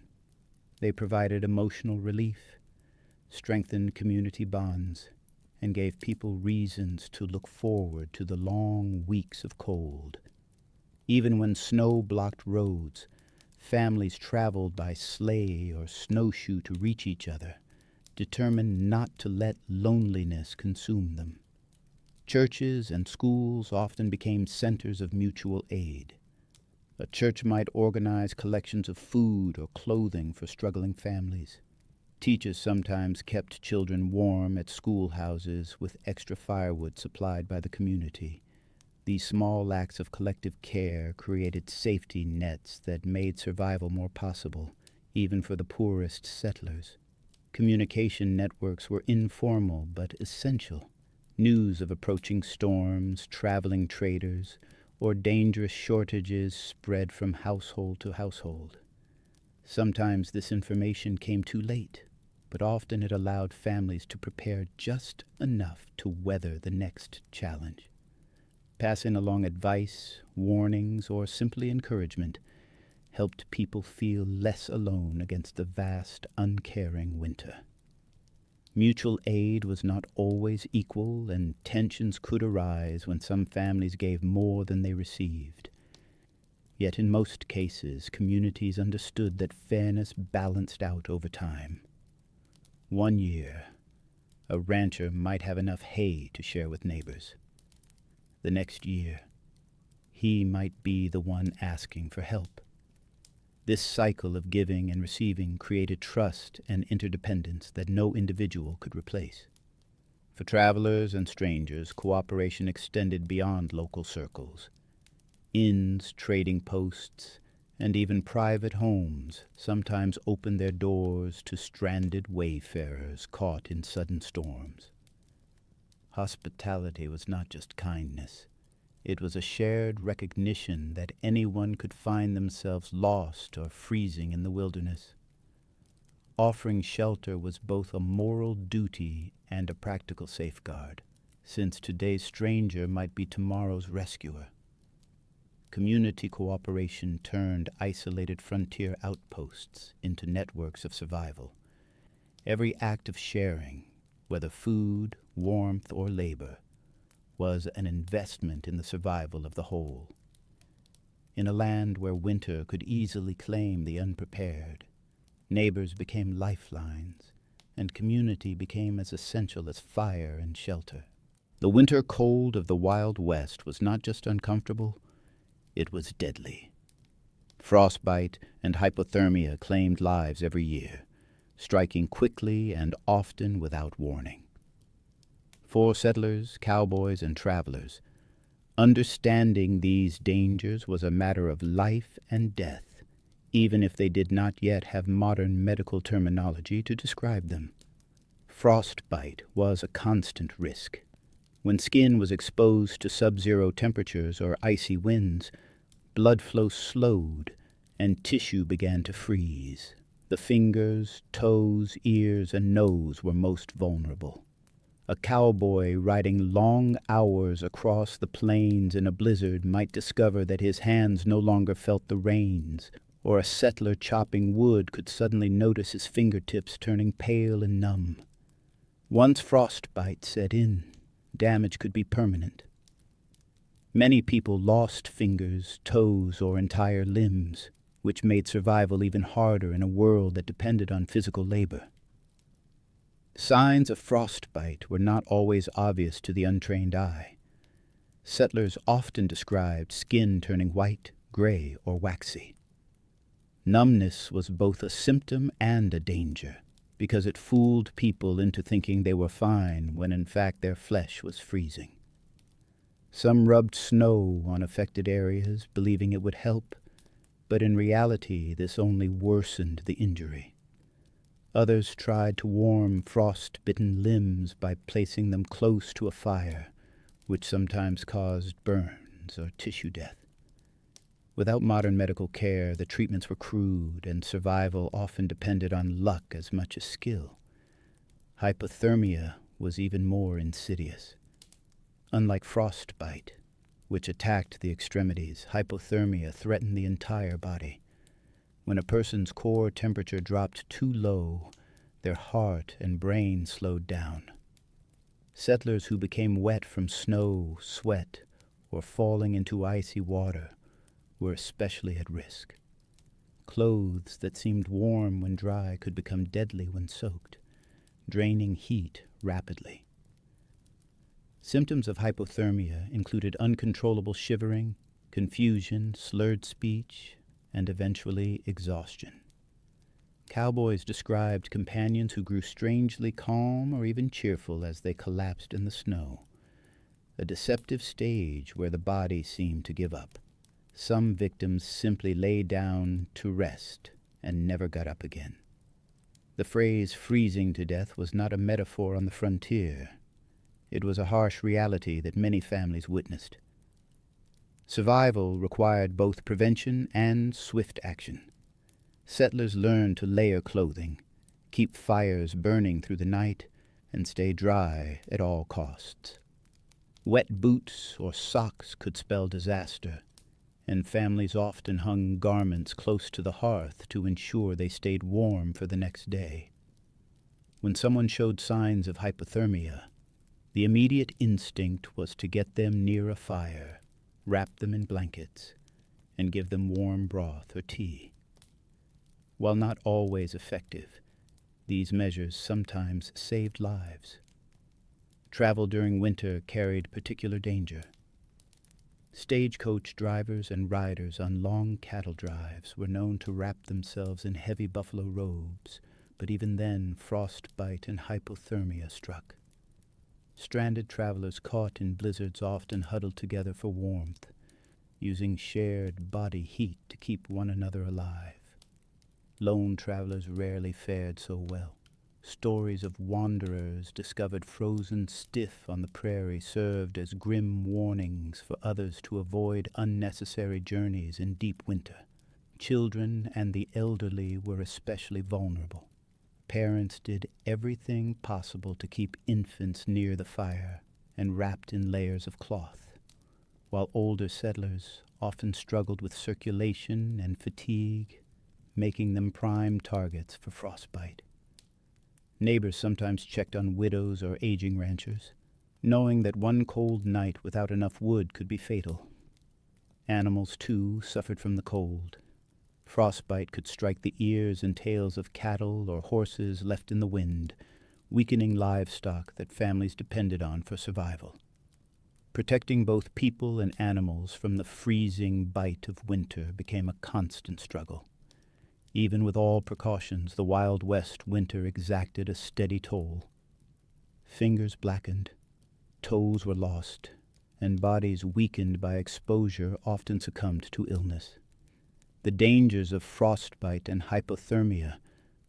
They provided emotional relief, strengthened community bonds, and gave people reasons to look forward to the long weeks of cold. Even when snow blocked roads, families traveled by sleigh or snowshoe to reach each other, determined not to let loneliness consume them. Churches and schools often became centers of mutual aid. A church might organize collections of food or clothing for struggling families. Teachers sometimes kept children warm at schoolhouses with extra firewood supplied by the community. These small acts of collective care created safety nets that made survival more possible, even for the poorest settlers. Communication networks were informal but essential. News of approaching storms, traveling traders, or dangerous shortages spread from household to household. Sometimes this information came too late, but often it allowed families to prepare just enough to weather the next challenge. passing along advice, warnings, or simply encouragement, helped people feel less alone against the vast, uncaring winter. Mutual aid was not always equal, and tensions could arise when some families gave more than they received. Yet in most cases, communities understood that fairness balanced out over time. One year, a rancher might have enough hay to share with neighbors. The next year, he might be the one asking for help. This cycle of giving and receiving created trust and interdependence that no individual could replace. For travelers and strangers, cooperation extended beyond local circles. Inns, trading posts, and even private homes sometimes opened their doors to stranded wayfarers caught in sudden storms. Hospitality was not just kindness. It was a shared recognition that anyone could find themselves lost or freezing in the wilderness. Offering shelter was both a moral duty and a practical safeguard, since today's stranger might be tomorrow's rescuer. Community cooperation turned isolated frontier outposts into networks of survival. Every act of sharing, whether food, warmth, or labor, was an investment in the survival of the whole. In a land where winter could easily claim the unprepared, neighbors became lifelines, and community became as essential as fire and shelter. The winter cold of the Wild West was not just uncomfortable, it was deadly. Frostbite and hypothermia claimed lives every year, striking quickly and often without warning. For settlers, cowboys, and travelers, understanding these dangers was a matter of life and death, even if they did not yet have modern medical terminology to describe them. Frostbite was a constant risk. When skin was exposed to sub-zero temperatures or icy winds, blood flow slowed and tissue began to freeze. The fingers, toes, ears, and nose were most vulnerable. A cowboy riding long hours across the plains in a blizzard might discover that his hands no longer felt the reins, or a settler chopping wood could suddenly notice his fingertips turning pale and numb. Once frostbite set in, damage could be permanent. Many people lost fingers, toes, or entire limbs, which made survival even harder in a world that depended on physical labor. Signs of frostbite were not always obvious to the untrained eye. Settlers often described skin turning white, gray, or waxy. Numbness was both a symptom and a danger, because it fooled people into thinking they were fine when in fact their flesh was freezing. Some rubbed snow on affected areas, believing it would help, but in reality this only worsened the injury. Others tried to warm frost-bitten limbs by placing them close to a fire, which sometimes caused burns or tissue death. Without modern medical care, the treatments were crude, and survival often depended on luck as much as skill. Hypothermia was even more insidious. Unlike frostbite, which attacked the extremities, hypothermia threatened the entire body. When a person's core temperature dropped too low, their heart and brain slowed down. Settlers who became wet from snow, sweat, or falling into icy water were especially at risk. Clothes that seemed warm when dry could become deadly when soaked, draining heat rapidly. Symptoms of hypothermia included uncontrollable shivering, confusion, slurred speech, and eventually exhaustion. Cowboys described companions who grew strangely calm or even cheerful as they collapsed in the snow, a deceptive stage where the body seemed to give up. Some victims simply lay down to rest and never got up again. The phrase freezing to death was not a metaphor on the frontier. It was a harsh reality that many families witnessed. Survival required both prevention and swift action. Settlers learned to layer clothing, keep fires burning through the night, and stay dry at all costs. Wet boots or socks could spell disaster, and families often hung garments close to the hearth to ensure they stayed warm for the next day. When someone showed signs of hypothermia, the immediate instinct was to get them near a fire, wrap them in blankets, and give them warm broth or tea. While not always effective, these measures sometimes saved lives. Travel during winter carried particular danger. Stagecoach drivers and riders on long cattle drives were known to wrap themselves in heavy buffalo robes, but even then frostbite and hypothermia struck. Stranded travelers caught in blizzards often huddled together for warmth, using shared body heat to keep one another alive. Lone travelers rarely fared so well. Stories of wanderers discovered frozen stiff on the prairie served as grim warnings for others to avoid unnecessary journeys in deep winter. Children and the elderly were especially vulnerable. Parents did everything possible to keep infants near the fire and wrapped in layers of cloth, while older settlers often struggled with circulation and fatigue, making them prime targets for frostbite. Neighbors sometimes checked on widows or aging ranchers, knowing that one cold night without enough wood could be fatal. Animals, too, suffered from the cold. Frostbite could strike the ears and tails of cattle or horses left in the wind, weakening livestock that families depended on for survival. Protecting both people and animals from the freezing bite of winter became a constant struggle. Even with all precautions, the Wild West winter exacted a steady toll. Fingers blackened, toes were lost, and bodies weakened by exposure often succumbed to illness. The dangers of frostbite and hypothermia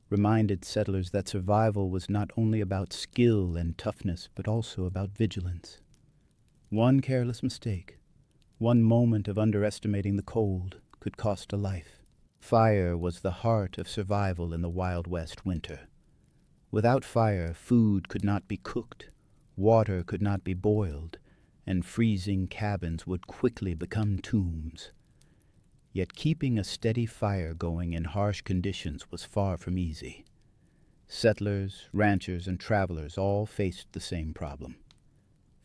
reminded settlers that survival was not only about skill and toughness, but also about vigilance. One careless mistake, one moment of underestimating the cold, could cost a life. Fire was the heart of survival in the Wild West winter. Without fire, food could not be cooked, water could not be boiled, and freezing cabins would quickly become tombs. Yet keeping a steady fire going in harsh conditions was far from easy. Settlers, ranchers, and travelers all faced the same problem.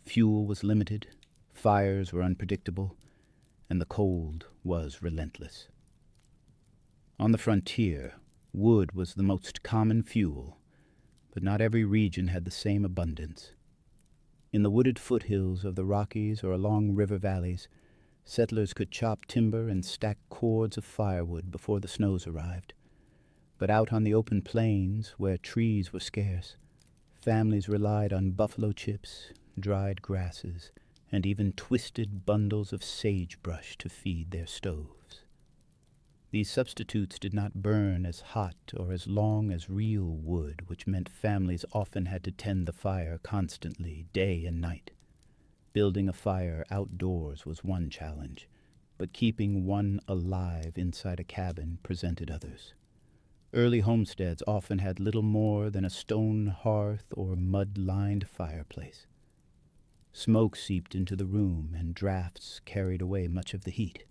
Fuel was limited, fires were unpredictable, and the cold was relentless. On the frontier, wood was the most common fuel, but not every region had the same abundance. In the wooded foothills of the Rockies or along river valleys, settlers could chop timber and stack cords of firewood before the snows arrived. But out on the open plains, where trees were scarce, families relied on buffalo chips, dried grasses, and even twisted bundles of sagebrush to feed their stoves. These substitutes did not burn as hot or as long as real wood, which meant families often had to tend the fire constantly, day and night. Building a fire outdoors was one challenge, but keeping one alive inside a cabin presented others. Early homesteads often had little more than a stone hearth or mud-lined fireplace. Smoke seeped into the room, and drafts carried away much of the heat.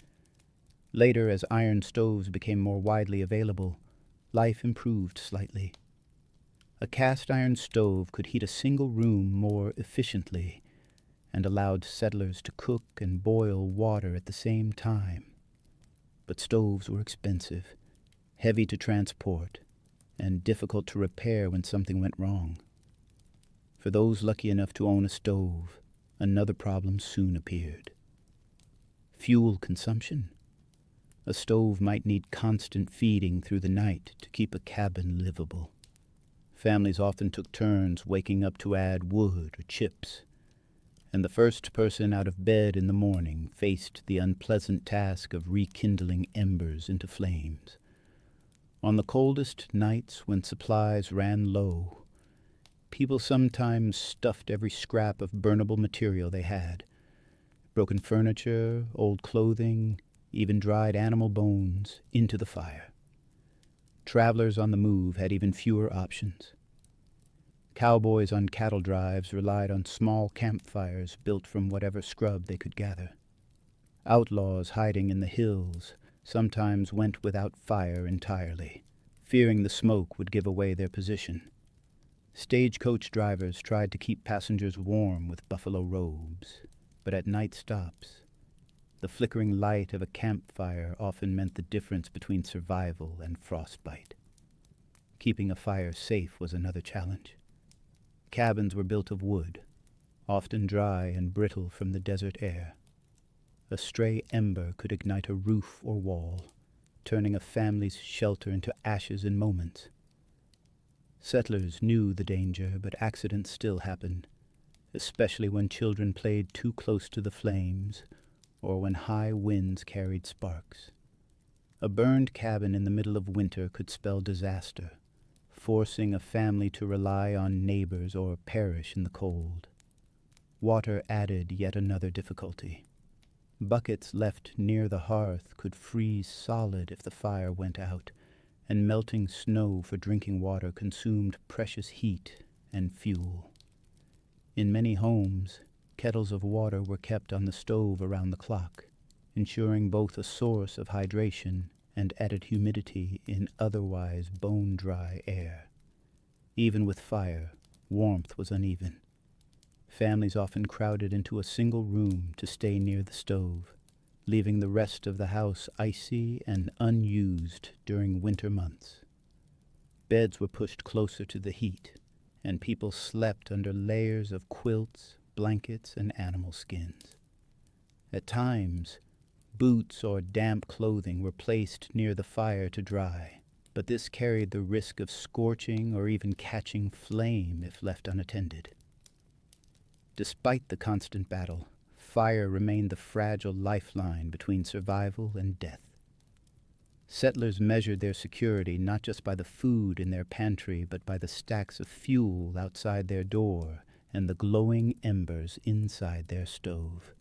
Later, as iron stoves became more widely available, life improved slightly. A cast-iron stove could heat a single room more efficiently and allowed settlers to cook and boil water at the same time. But stoves were expensive, heavy to transport, and difficult to repair when something went wrong. For those lucky enough to own a stove, another problem soon appeared. Fuel consumption. A stove might need constant feeding through the night to keep a cabin livable. Families often took turns waking up to add wood or chips, and the first person out of bed in the morning faced the unpleasant task of rekindling embers into flames. On the coldest nights when supplies ran low, people sometimes stuffed every scrap of burnable material they had. Broken furniture, old clothing, even dried animal bones, into the fire. Travelers on the move had even fewer options. Cowboys on cattle drives relied on small campfires built from whatever scrub they could gather. Outlaws hiding in the hills sometimes went without fire entirely, fearing the smoke would give away their position. Stagecoach drivers tried to keep passengers warm with buffalo robes, but at night stops, the flickering light of a campfire often meant the difference between survival and frostbite. Keeping a fire safe was another challenge. Cabins were built of wood, often dry and brittle from the desert air. A stray ember could ignite a roof or wall, turning a family's shelter into ashes in moments. Settlers knew the danger, but accidents still happened, especially when children played too close to the flames or when high winds carried sparks. A burned cabin in the middle of winter could spell disaster, forcing a family to rely on neighbors or perish in the cold. Water added yet another difficulty. Buckets left near the hearth could freeze solid if the fire went out, and melting snow for drinking water consumed precious heat and fuel. In many homes, kettles of water were kept on the stove around the clock, ensuring both a source of hydration and added humidity in otherwise bone-dry air. Even with fire, warmth was uneven. Families often crowded into a single room to stay near the stove, leaving the rest of the house icy and unused during winter months. Beds were pushed closer to the heat, and people slept under layers of quilts, blankets, and animal skins. At times, boots or damp clothing were placed near the fire to dry, but this carried the risk of scorching or even catching flame if left unattended. Despite the constant battle, fire remained the fragile lifeline between survival and death. Settlers measured their security not just by the food in their pantry, but by the stacks of fuel outside their door and the glowing embers inside their stove.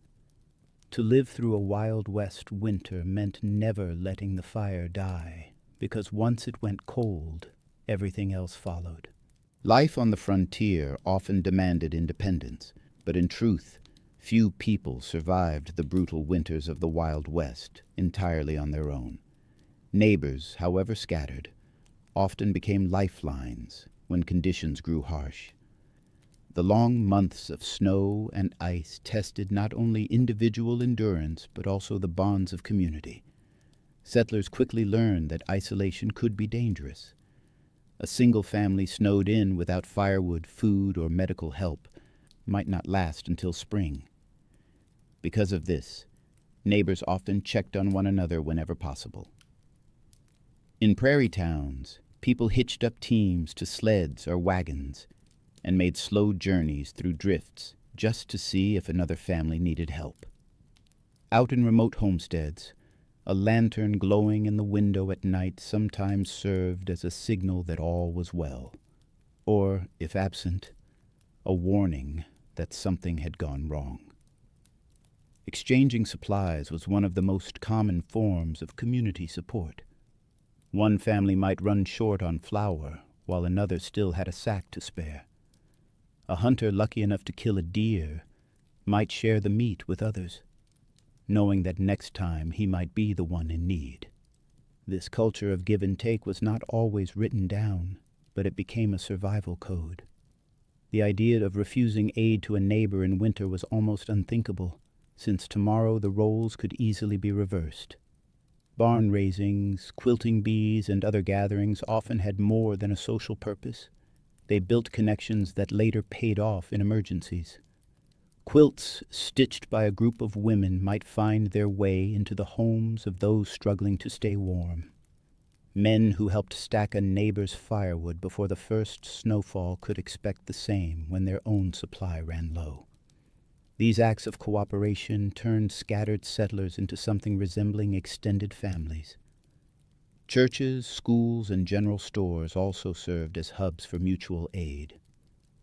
To live through a Wild West winter meant never letting the fire die, because once it went cold, everything else followed. Life on the frontier often demanded independence, but in truth, few people survived the brutal winters of the Wild West entirely on their own. Neighbors, however scattered, often became lifelines when conditions grew harsh. The long months of snow and ice tested not only individual endurance but also the bonds of community. Settlers quickly learned that isolation could be dangerous. A single family snowed in without firewood, food, or medical help might not last until spring. Because of this, neighbors often checked on one another whenever possible. In prairie towns, people hitched up teams to sleds or wagons and made slow journeys through drifts just to see if another family needed help. Out in remote homesteads, a lantern glowing in the window at night sometimes served as a signal that all was well, or, if absent, a warning that something had gone wrong. Exchanging supplies was one of the most common forms of community support. One family might run short on flour, while another still had a sack to spare. A hunter lucky enough to kill a deer might share the meat with others, knowing that next time he might be the one in need. This culture of give and take was not always written down, but it became a survival code. The idea of refusing aid to a neighbor in winter was almost unthinkable, since tomorrow the roles could easily be reversed. Barn raisings, quilting bees, and other gatherings often had more than a social purpose. They built connections that later paid off in emergencies. Quilts stitched by a group of women might find their way into the homes of those struggling to stay warm. Men who helped stack a neighbor's firewood before the first snowfall could expect the same when their own supply ran low. These acts of cooperation turned scattered settlers into something resembling extended families. Churches, schools, and general stores also served as hubs for mutual aid.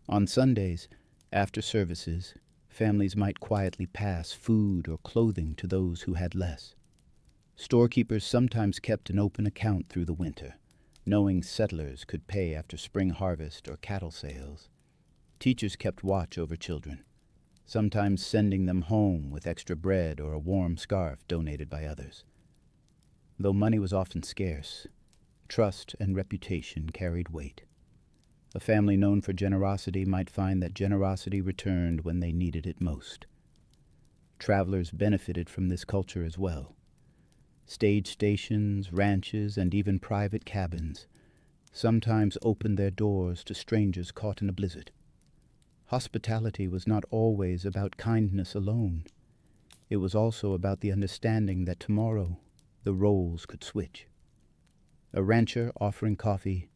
On Sundays, after services, families might quietly pass food or clothing to those who had less. Storekeepers sometimes kept an open account through the winter, knowing settlers could pay after spring harvest or cattle sales. Teachers kept watch over children, sometimes sending them home with extra bread or a warm scarf donated by others. Though money was often scarce, trust and reputation carried weight. A family known for generosity might find that generosity returned when they needed it most. Travelers benefited from this culture as well. Stage stations, ranches, and even private cabins sometimes opened their doors to strangers caught in a blizzard. Hospitality was not always about kindness alone. It was also about the understanding that tomorrow the roles could switch. A rancher offering coffee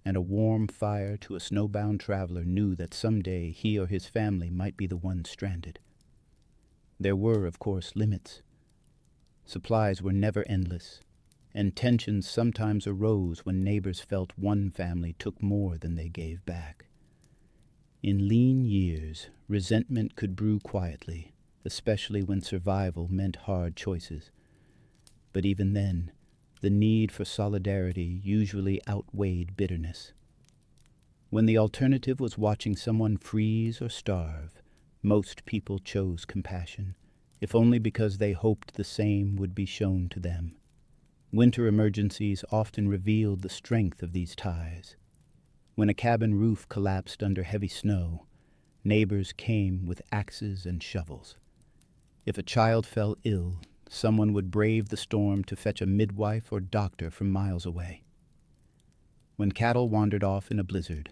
and a warm fire to a snowbound traveler knew that someday he or his family might be the one stranded. There were, of course, limits. Supplies were never endless, and tensions sometimes arose when neighbors felt one family took more than they gave back. In lean years, resentment could brew quietly, especially when survival meant hard choices. But even then, the need for solidarity usually outweighed bitterness. When the alternative was watching someone freeze or starve, most people chose compassion, if only because they hoped the same would be shown to them. Winter emergencies often revealed the strength of these ties. When a cabin roof collapsed under heavy snow, neighbors came with axes and shovels. If a child fell ill, someone would brave the storm to fetch a midwife or doctor from miles away. When cattle wandered off in a blizzard,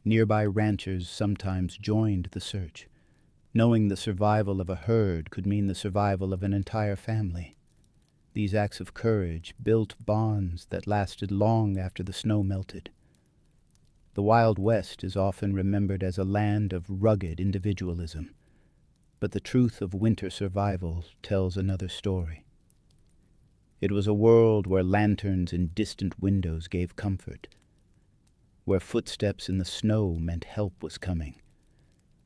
nearby ranchers sometimes joined the search, knowing the survival of a herd could mean the survival of an entire family. These acts of courage built bonds that lasted long after the snow melted. The Wild West is often remembered as a land of rugged individualism, but the truth of winter survival tells another story. It was a world where lanterns in distant windows gave comfort, where footsteps in the snow meant help was coming,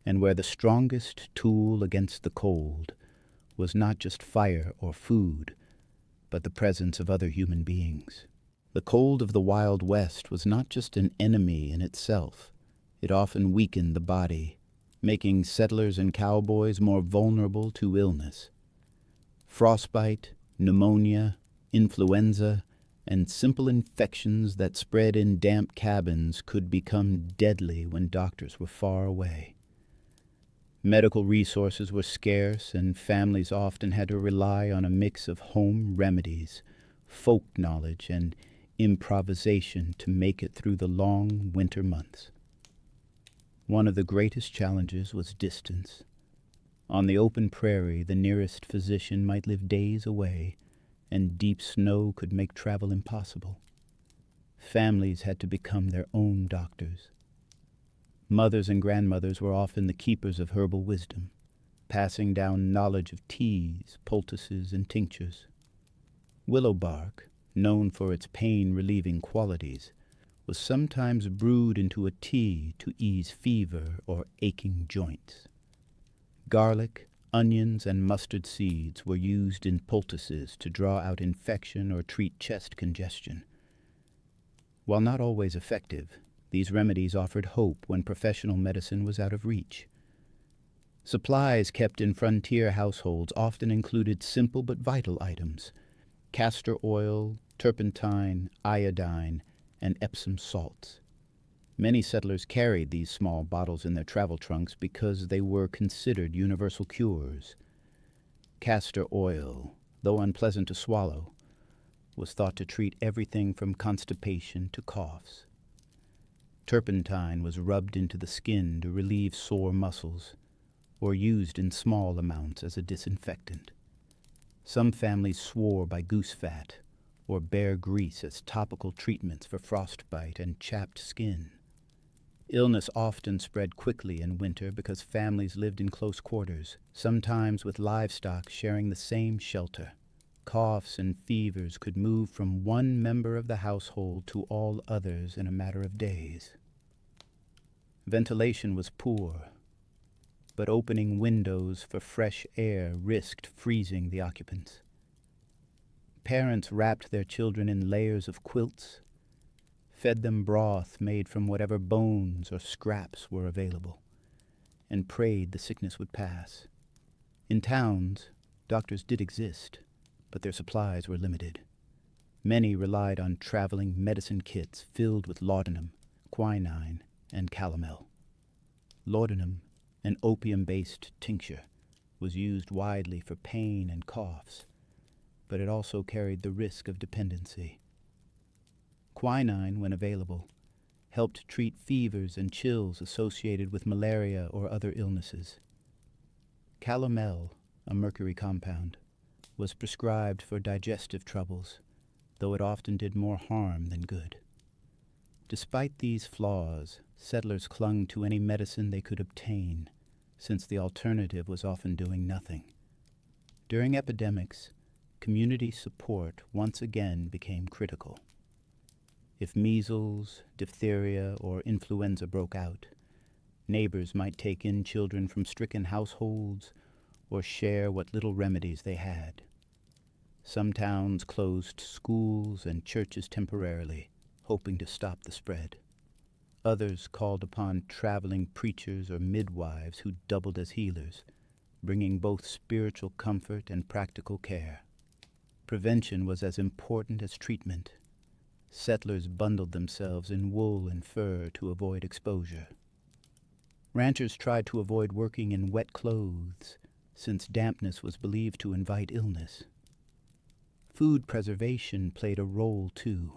and where the strongest tool against the cold was not just fire or food, but the presence of other human beings. The cold of the Wild West was not just an enemy in itself. It often weakened the body, making settlers and cowboys more vulnerable to illness. Frostbite, pneumonia, influenza, and simple infections that spread in damp cabins could become deadly when doctors were far away. Medical resources were scarce, and families often had to rely on a mix of home remedies, folk knowledge, and improvisation to make it through the long winter months. One of the greatest challenges was distance. On the open prairie, the nearest physician might live days away, and deep snow could make travel impossible. Families had to become their own doctors. Mothers and grandmothers were often the keepers of herbal wisdom, passing down knowledge of teas, poultices, and tinctures. Willow bark, known for its pain-relieving qualities, was sometimes brewed into a tea to ease fever or aching joints. Garlic, onions, and mustard seeds were used in poultices to draw out infection or treat chest congestion. While not always effective, these remedies offered hope when professional medicine was out of reach. Supplies kept in frontier households often included simple but vital items: castor oil, turpentine, iodine, and Epsom salts. Many settlers carried these small bottles in their travel trunks because they were considered universal cures. Castor oil, though unpleasant to swallow, was thought to treat everything from constipation to coughs. Turpentine was rubbed into the skin to relieve sore muscles, or used in small amounts as a disinfectant. Some families swore by goose fat or bear grease as topical treatments for frostbite and chapped skin. Illness often spread quickly in winter because families lived in close quarters, sometimes with livestock sharing the same shelter. Coughs and fevers could move from one member of the household to all others in a matter of days. Ventilation was poor, but opening windows for fresh air risked freezing the occupants. Parents wrapped their children in layers of quilts, fed them broth made from whatever bones or scraps were available. and prayed the sickness would pass. In towns, doctors did exist, but their supplies were limited. Many relied on traveling medicine kits filled with laudanum, quinine, and calomel. Laudanum, an opium-based tincture, was used widely for pain and coughs, but it also carried the risk of dependency. Quinine, when available, helped treat fevers and chills associated with malaria or other illnesses. Calomel, a mercury compound, was prescribed for digestive troubles, though it often did more harm than good. Despite these flaws, settlers clung to any medicine they could obtain, since the alternative was often doing nothing. During epidemics, community support once again became critical. If measles, diphtheria, or influenza broke out, neighbors might take in children from stricken households or share what little remedies they had. Some towns closed schools and churches temporarily, hoping to stop the spread. Others called upon traveling preachers or midwives who doubled as healers, bringing both spiritual comfort and practical care. Prevention was as important as treatment. Settlers bundled themselves in wool and fur to avoid exposure. Ranchers tried to avoid working in wet clothes, since dampness was believed to invite illness. Food preservation played a role, too.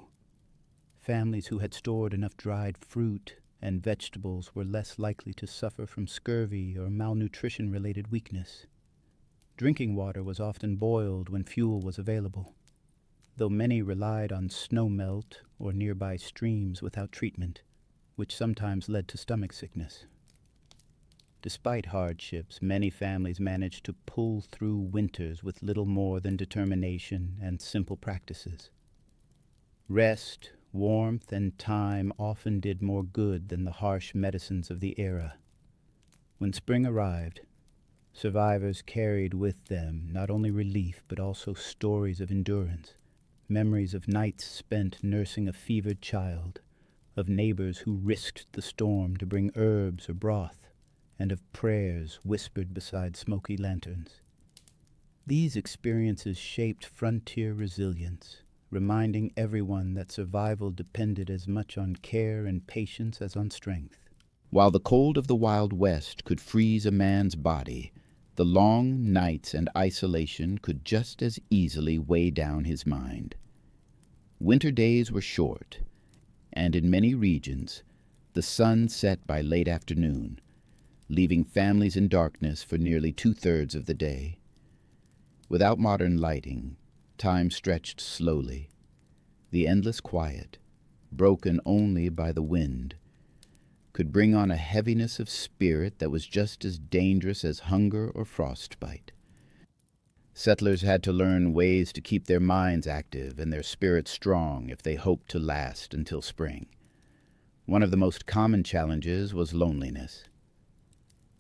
Families who had stored enough dried fruit and vegetables were less likely to suffer from scurvy or malnutrition-related weakness. Drinking water was often boiled when fuel was available, though many relied on snowmelt or nearby streams without treatment, which sometimes led to stomach sickness. Despite hardships, many families managed to pull through winters with little more than determination and simple practices. Rest, warmth, and time often did more good than the harsh medicines of the era. When spring arrived, survivors carried with them not only relief but also stories of endurance, memories of nights spent nursing a fevered child, of neighbors who risked the storm to bring herbs or broth, and of prayers whispered beside smoky lanterns. These experiences shaped frontier resilience, reminding everyone that survival depended as much on care and patience as on strength. While the cold of the Wild West could freeze a man's body, the long nights and isolation could just as easily weigh down his mind. Winter days were short, and in many regions, the sun set by late afternoon, leaving families in darkness for nearly 2/3 of the day. Without modern lighting, time stretched slowly. The endless quiet, broken only by the wind, could bring on a heaviness of spirit that was just as dangerous as hunger or frostbite. Settlers had to learn ways to keep their minds active and their spirits strong if they hoped to last until spring. One of the most common challenges was loneliness.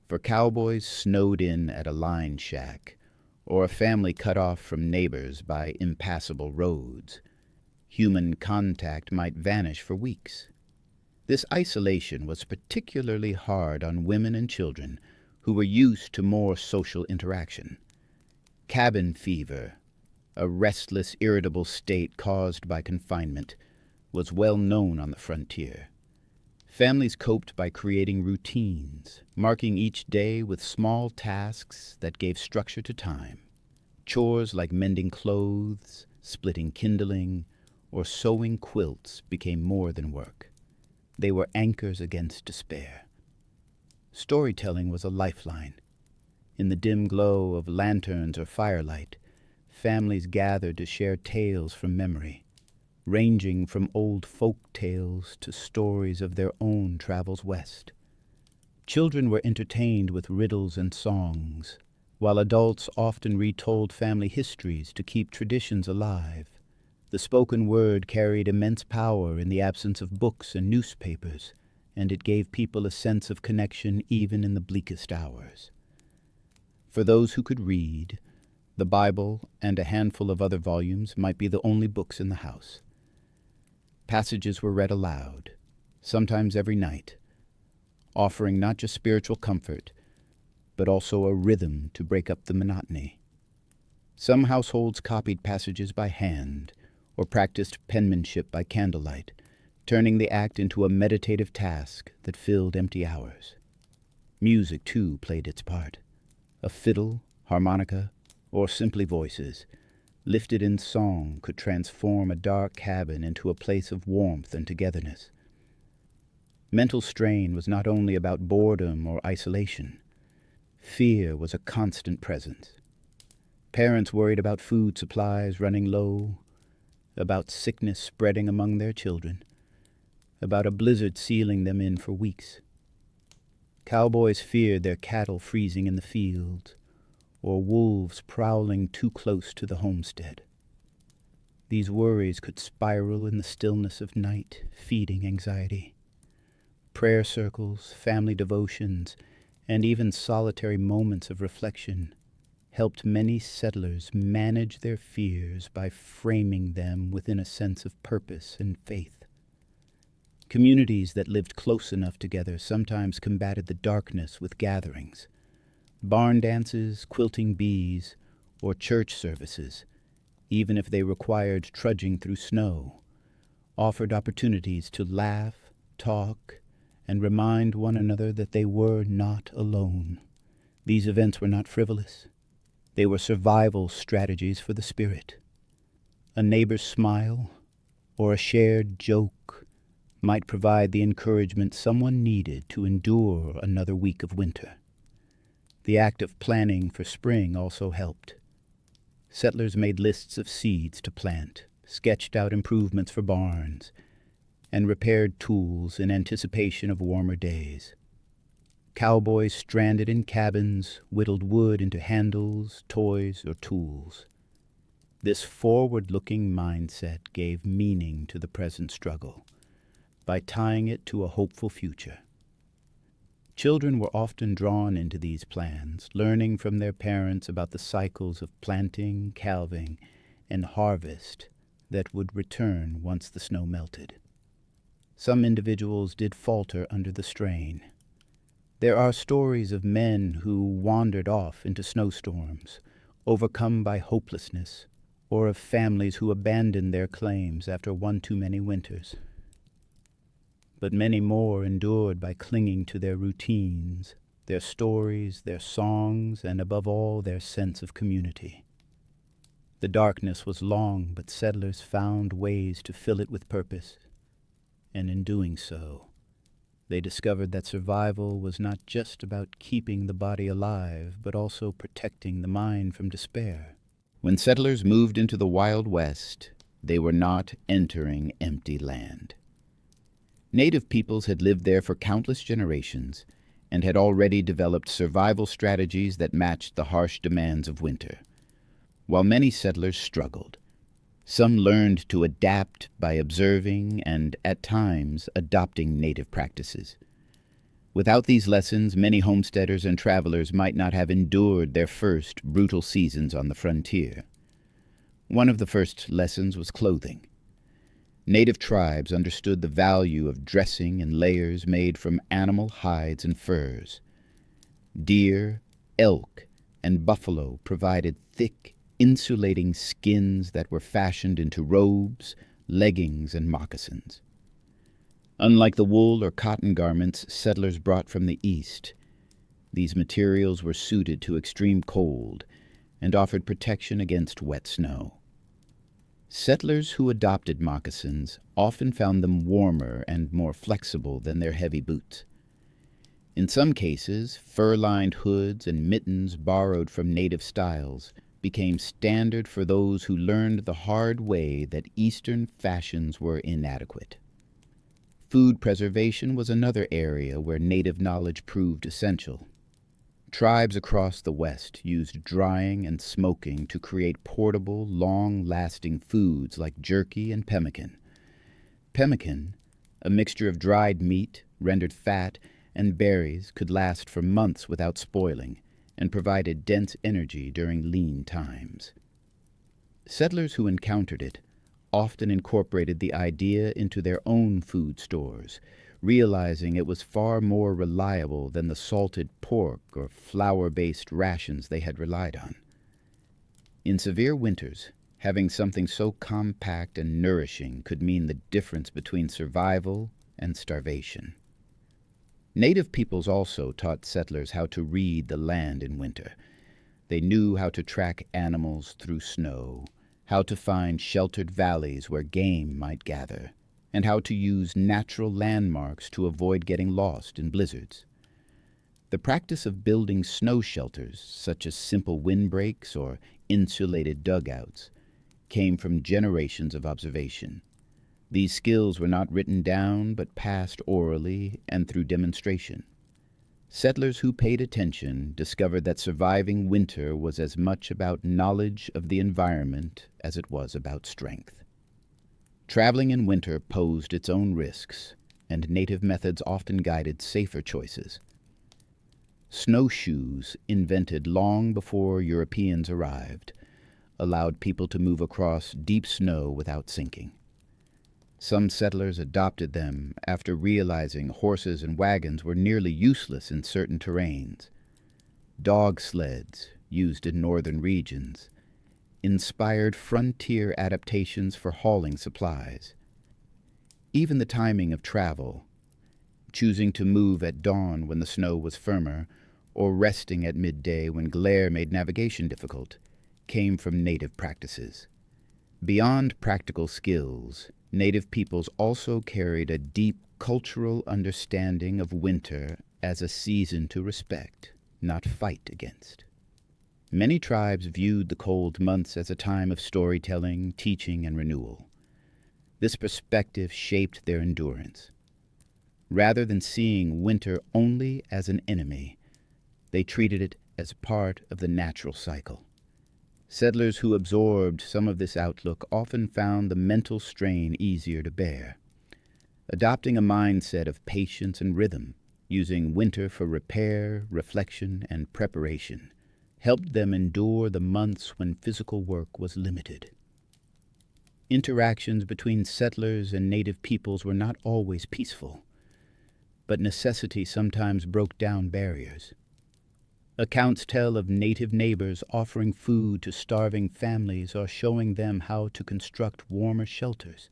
For cowboys snowed in at a line shack, or a family cut off from neighbors by impassable roads, human contact might vanish for weeks. This isolation was particularly hard on women and children who were used to more social interaction. Cabin fever, a restless, irritable state caused by confinement, was well known on the frontier. Families coped by creating routines, marking each day with small tasks that gave structure to time. Chores like mending clothes, splitting kindling, or sewing quilts became more than work. They were anchors against despair. Storytelling was a lifeline. In the dim glow of lanterns or firelight, families gathered to share tales from memory, ranging from old folk tales to stories of their own travels west. Children were entertained with riddles and songs, while adults often retold family histories to keep traditions alive. The spoken word carried immense power in the absence of books and newspapers, and it gave people a sense of connection even in the bleakest hours. For those who could read, the Bible and a handful of other volumes might be the only books in the house. Passages were read aloud, sometimes every night, offering not just spiritual comfort, but also a rhythm to break up the monotony. Some households copied passages by hand, or practiced penmanship by candlelight, turning the act into a meditative task that filled empty hours. Music, too, played its part. A fiddle, harmonica, or simply voices, lifted in song, could transform a dark cabin into a place of warmth and togetherness. Mental strain was not only about boredom or isolation. Fear was a constant presence. Parents worried about food supplies running low, about sickness spreading among their children, about a blizzard sealing them in for weeks. Cowboys feared their cattle freezing in the fields, or wolves prowling too close to the homestead. These worries could spiral in the stillness of night, feeding anxiety. Prayer circles, family devotions, and even solitary moments of reflection helped many settlers manage their fears by framing them within a sense of purpose and faith. Communities that lived close enough together sometimes combated the darkness with gatherings. Barn dances, quilting bees, or church services, even if they required trudging through snow, offered opportunities to laugh, talk, and remind one another that they were not alone. These events were not frivolous. They were survival strategies for the spirit. A neighbor's smile or a shared joke might provide the encouragement someone needed to endure another week of winter. The act of planning for spring also helped. Settlers made lists of seeds to plant, sketched out improvements for barns, and repaired tools in anticipation of warmer days. Cowboys stranded in cabins whittled wood into handles, toys, or tools. This forward-looking mindset gave meaning to the present struggle by tying it to a hopeful future. Children were often drawn into these plans, learning from their parents about the cycles of planting, calving, and harvest that would return once the snow melted. Some individuals did falter under the strain. There are stories of men who wandered off into snowstorms, overcome by hopelessness, or of families who abandoned their claims after one too many winters. But many more endured by clinging to their routines, their stories, their songs, and above all, their sense of community. The darkness was long, but settlers found ways to fill it with purpose, and in doing so, they discovered that survival was not just about keeping the body alive, but also protecting the mind from despair. When settlers moved into the Wild West, they were not entering empty land. Native peoples had lived there for countless generations and had already developed survival strategies that matched the harsh demands of winter. While many settlers struggled, some learned to adapt by observing and, at times, adopting native practices. Without these lessons, many homesteaders and travelers might not have endured their first brutal seasons on the frontier. One of the first lessons was clothing. Native tribes understood the value of dressing in layers made from animal hides and furs. Deer, elk, and buffalo provided thick, insulating skins that were fashioned into robes, leggings, and moccasins. Unlike the wool or cotton garments settlers brought from the east, these materials were suited to extreme cold and offered protection against wet snow. Settlers who adopted moccasins often found them warmer and more flexible than their heavy boots. In some cases, fur-lined hoods and mittens borrowed from native styles became standard for those who learned the hard way that Eastern fashions were inadequate. Food preservation was another area where native knowledge proved essential. Tribes across the West used drying and smoking to create portable, long-lasting foods like jerky and pemmican. Pemmican, a mixture of dried meat, rendered fat, and berries, could last for months without spoiling, and provided dense energy during lean times. Settlers who encountered it often incorporated the idea into their own food stores, realizing it was far more reliable than the salted pork or flour-based rations they had relied on. In severe winters, having something so compact and nourishing could mean the difference between survival and starvation. Native peoples also taught settlers how to read the land in winter. They knew how to track animals through snow, how to find sheltered valleys where game might gather, and how to use natural landmarks to avoid getting lost in blizzards. The practice of building snow shelters, such as simple windbreaks or insulated dugouts, came from generations of observation. These skills were not written down but passed orally and through demonstration. Settlers who paid attention discovered that surviving winter was as much about knowledge of the environment as it was about strength. Traveling in winter posed its own risks, and native methods often guided safer choices. Snowshoes, invented long before Europeans arrived, allowed people to move across deep snow without sinking. Some settlers adopted them after realizing horses and wagons were nearly useless in certain terrains. Dog sleds, used in northern regions, inspired frontier adaptations for hauling supplies. Even the timing of travel, choosing to move at dawn when the snow was firmer, or resting at midday when glare made navigation difficult, came from native practices. Beyond practical skills, native peoples also carried a deep cultural understanding of winter as a season to respect, not fight against. Many tribes viewed the cold months as a time of storytelling, teaching, and renewal. This perspective shaped their endurance. Rather than seeing winter only as an enemy, they treated it as part of the natural cycle. Settlers who absorbed some of this outlook often found the mental strain easier to bear. Adopting a mindset of patience and rhythm, using winter for repair, reflection, and preparation, helped them endure the months when physical work was limited. Interactions between settlers and native peoples were not always peaceful, but necessity sometimes broke down barriers. Accounts tell of native neighbors offering food to starving families or showing them how to construct warmer shelters.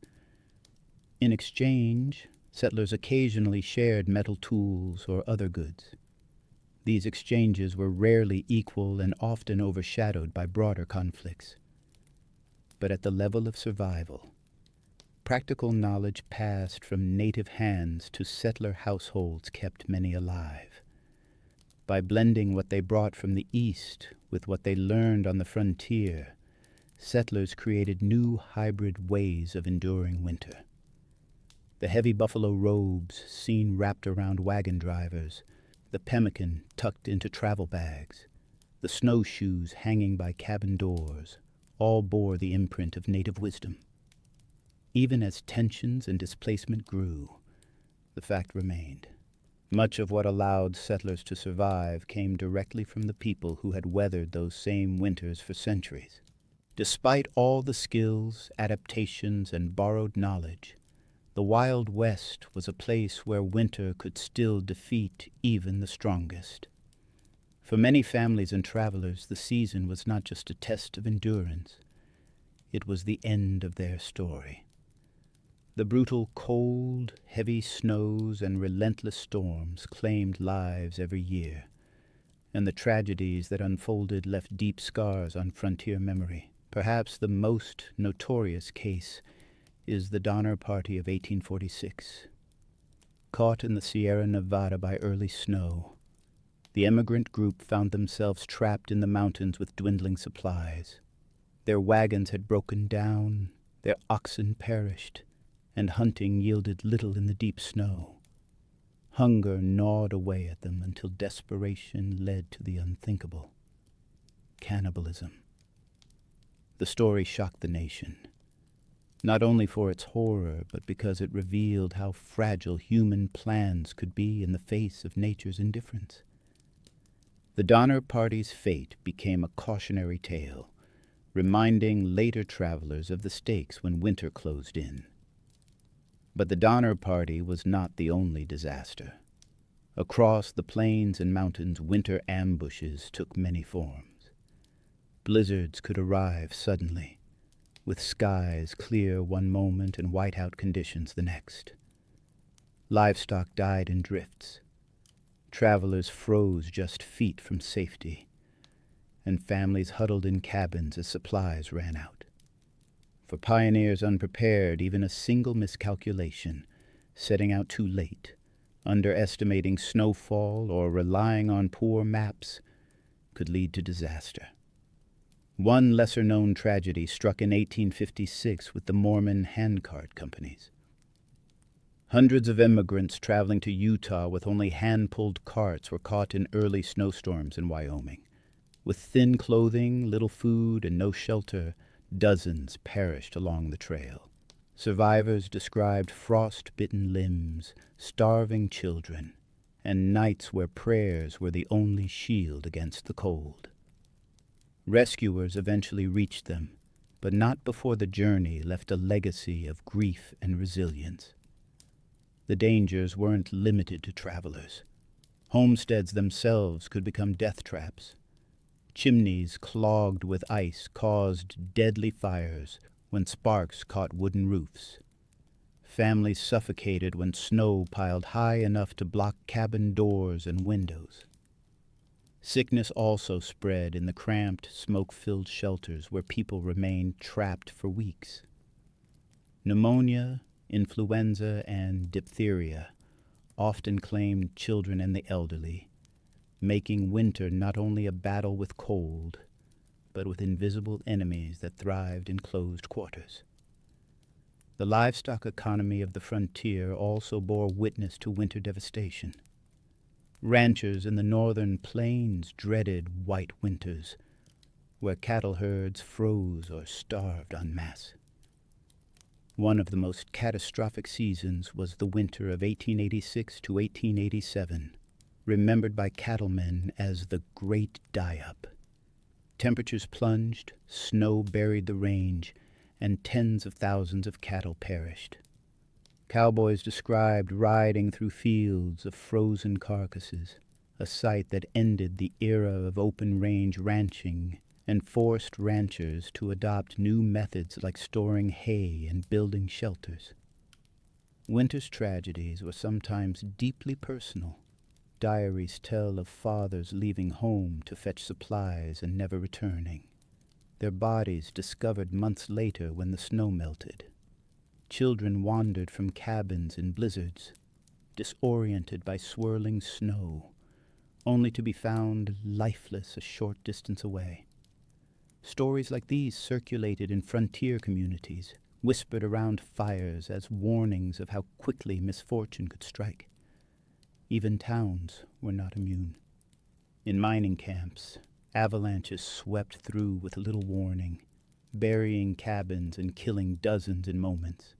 In exchange, settlers occasionally shared metal tools or other goods. These exchanges were rarely equal and often overshadowed by broader conflicts. But at the level of survival, practical knowledge passed from native hands to settler households kept many alive. By blending what they brought from the East with what they learned on the frontier, settlers created new hybrid ways of enduring winter. The heavy buffalo robes seen wrapped around wagon drivers, the pemmican tucked into travel bags, the snowshoes hanging by cabin doors, all bore the imprint of native wisdom. Even as tensions and displacement grew, the fact remained. Much of what allowed settlers to survive came directly from the people who had weathered those same winters for centuries. Despite all the skills, adaptations, and borrowed knowledge, the Wild West was a place where winter could still defeat even the strongest. For many families and travelers, the season was not just a test of endurance. It was the end of their story. The brutal cold, heavy snows and relentless storms claimed lives every year, and the tragedies that unfolded left deep scars on frontier memory. Perhaps the most notorious case is the Donner Party of 1846. Caught in the Sierra Nevada by early snow, the emigrant group found themselves trapped in the mountains with dwindling supplies. Their wagons had broken down, their oxen perished, and hunting yielded little in the deep snow. Hunger gnawed away at them until desperation led to the unthinkable: cannibalism. The story shocked the nation, not only for its horror, but because it revealed how fragile human plans could be in the face of nature's indifference. The Donner Party's fate became a cautionary tale, reminding later travelers of the stakes when winter closed in. But the Donner Party was not the only disaster. Across the plains and mountains, winter ambushes took many forms. Blizzards could arrive suddenly, with skies clear one moment and whiteout conditions the next. Livestock died in drifts. Travelers froze just feet from safety, and families huddled in cabins as supplies ran out. For pioneers unprepared, even a single miscalculation, setting out too late, underestimating snowfall, or relying on poor maps could lead to disaster. One lesser-known tragedy struck in 1856 with the Mormon handcart companies. Hundreds of immigrants traveling to Utah with only hand-pulled carts were caught in early snowstorms in Wyoming. With thin clothing, little food, and no shelter, dozens perished along the trail. Survivors described frost-bitten limbs, starving children, and nights where prayers were the only shield against the cold. Rescuers eventually reached them, but not before the journey left a legacy of grief and resilience. The dangers weren't limited to travelers. Homesteads themselves could become death traps. Chimneys clogged with ice caused deadly fires when sparks caught wooden roofs. Families suffocated when snow piled high enough to block cabin doors and windows. Sickness also spread in the cramped, smoke-filled shelters where people remained trapped for weeks. Pneumonia, influenza, and diphtheria often claimed children and the elderly, making winter not only a battle with cold, but with invisible enemies that thrived in closed quarters. The livestock economy of the frontier also bore witness to winter devastation. Ranchers in the northern plains dreaded white winters, where cattle herds froze or starved en masse. One of the most catastrophic seasons was the winter of 1886 to 1887, remembered by cattlemen as the Great Die-Up. Temperatures plunged, snow buried the range, and tens of thousands of cattle perished. Cowboys described riding through fields of frozen carcasses, a sight that ended the era of open-range ranching and forced ranchers to adopt new methods like storing hay and building shelters. Winter's tragedies were sometimes deeply personal. Diaries tell of fathers leaving home to fetch supplies and never returning, their bodies discovered months later when the snow melted. Children wandered from cabins in blizzards, disoriented by swirling snow, only to be found lifeless a short distance away. Stories like these circulated in frontier communities, whispered around fires as warnings of how quickly misfortune could strike. Even towns were not immune. In mining camps, avalanches swept through with little warning, burying cabins and killing dozens in moments.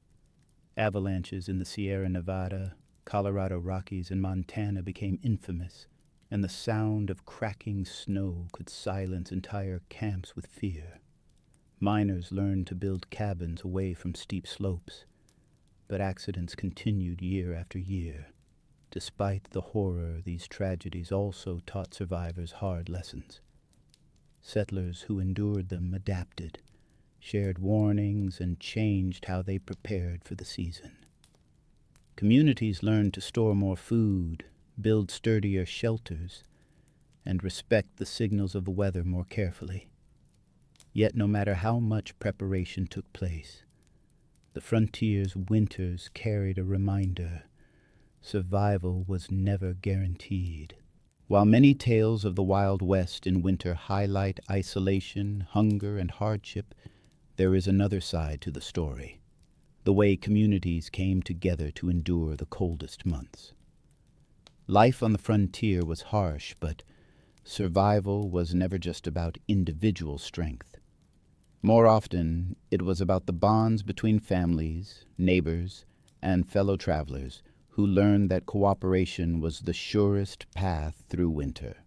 Avalanches in the Sierra Nevada, Colorado Rockies, and Montana became infamous, and the sound of cracking snow could silence entire camps with fear. Miners learned to build cabins away from steep slopes, but accidents continued year after year. Despite the horror, these tragedies also taught survivors hard lessons. Settlers who endured them adapted, shared warnings, and changed how they prepared for the season. Communities learned to store more food, build sturdier shelters, and respect the signals of the weather more carefully. Yet no matter how much preparation took place, the frontier's winters carried a reminder: survival was never guaranteed. While many tales of the Wild West in winter highlight isolation, hunger, and hardship, there is another side to the story: the way communities came together to endure the coldest months. Life on the frontier was harsh, but survival was never just about individual strength. More often, it was about the bonds between families, neighbors, and fellow travelers who learned that cooperation was the surest path through winter.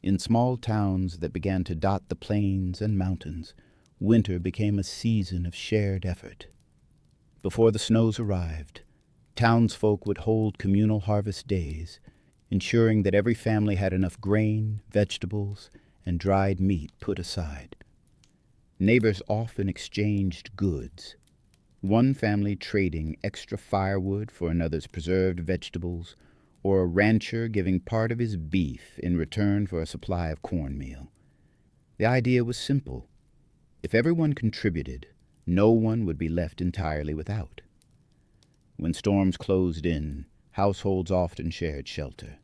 In small towns that began to dot the plains and mountains, winter became a season of shared effort. Before the snows arrived, townsfolk would hold communal harvest days, ensuring that every family had enough grain, vegetables, and dried meat put aside. Neighbors often exchanged goods, one family trading extra firewood for another's preserved vegetables, or a rancher giving part of his beef in return for a supply of cornmeal. The idea was simple. If everyone contributed, no one would be left entirely without. When storms closed in, households often shared shelter.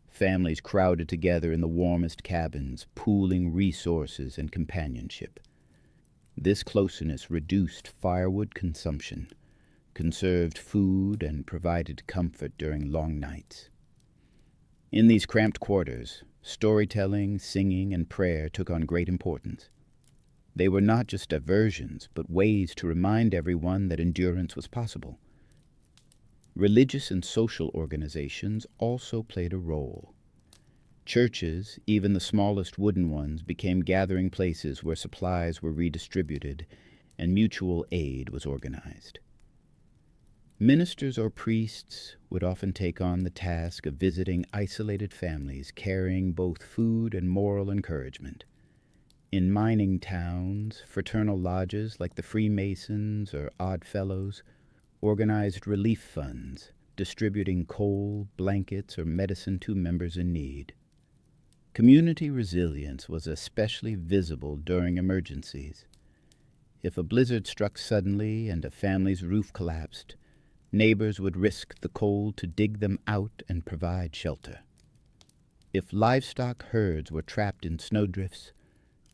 Families crowded together in the warmest cabins, pooling resources and companionship. This closeness reduced firewood consumption, conserved food, and provided comfort during long nights. In these cramped quarters, storytelling, singing, and prayer took on great importance. They were not just diversions, but ways to remind everyone that endurance was possible. Religious and social organizations also played a role. Churches, even the smallest wooden ones, became gathering places where supplies were redistributed and mutual aid was organized. Ministers or priests would often take on the task of visiting isolated families, carrying both food and moral encouragement. In mining towns, fraternal lodges like the Freemasons or Odd Fellows organized relief funds, distributing coal, blankets, or medicine to members in need. Community resilience was especially visible during emergencies. If a blizzard struck suddenly and a family's roof collapsed, neighbors would risk the cold to dig them out and provide shelter. If livestock herds were trapped in snowdrifts,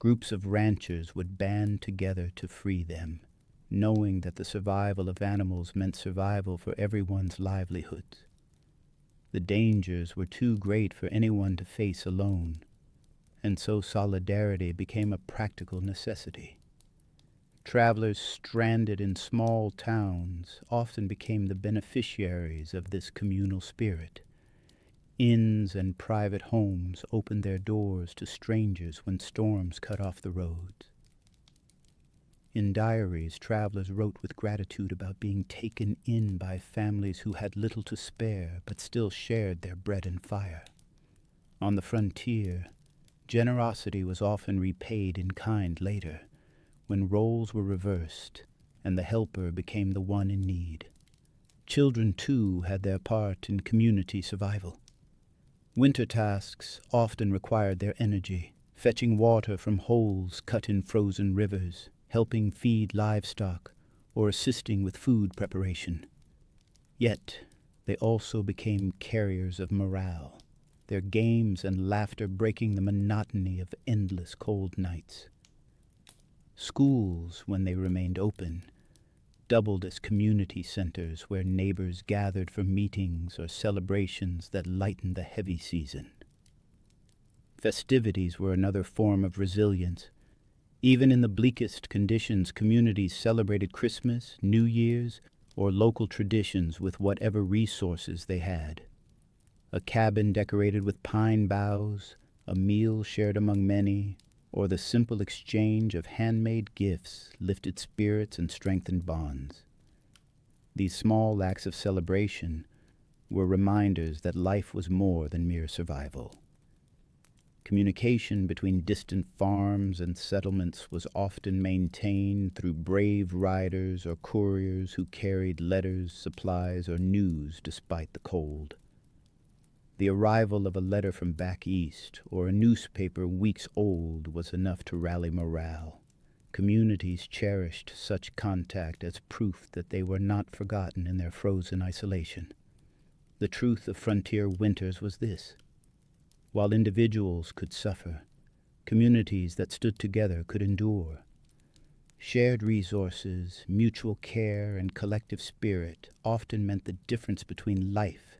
groups of ranchers would band together to free them, knowing that the survival of animals meant survival for everyone's livelihoods. The dangers were too great for anyone to face alone, and so solidarity became a practical necessity. Travelers stranded in small towns often became the beneficiaries of this communal spirit. Inns and private homes opened their doors to strangers when storms cut off the roads. In diaries, travelers wrote with gratitude about being taken in by families who had little to spare but still shared their bread and fire. On the frontier, generosity was often repaid in kind later, when roles were reversed and the helper became the one in need. Children, too, had their part in community survival. Winter tasks often required their energy, fetching water from holes cut in frozen rivers, helping feed livestock, or assisting with food preparation. Yet, they also became carriers of morale, their games and laughter breaking the monotony of endless cold nights. Schools, when they remained open, doubled as community centers where neighbors gathered for meetings or celebrations that lightened the heavy season. Festivities were another form of resilience. Even in the bleakest conditions, communities celebrated Christmas, New Year's, or local traditions with whatever resources they had. A cabin decorated with pine boughs, a meal shared among many, or the simple exchange of handmade gifts lifted spirits and strengthened bonds. These small acts of celebration were reminders that life was more than mere survival. Communication between distant farms and settlements was often maintained through brave riders or couriers who carried letters, supplies, or news despite the cold. The arrival of a letter from back east or a newspaper weeks old was enough to rally morale. Communities cherished such contact as proof that they were not forgotten in their frozen isolation. The truth of frontier winters was this: while individuals could suffer, communities that stood together could endure. Shared resources, mutual care, and collective spirit often meant the difference between life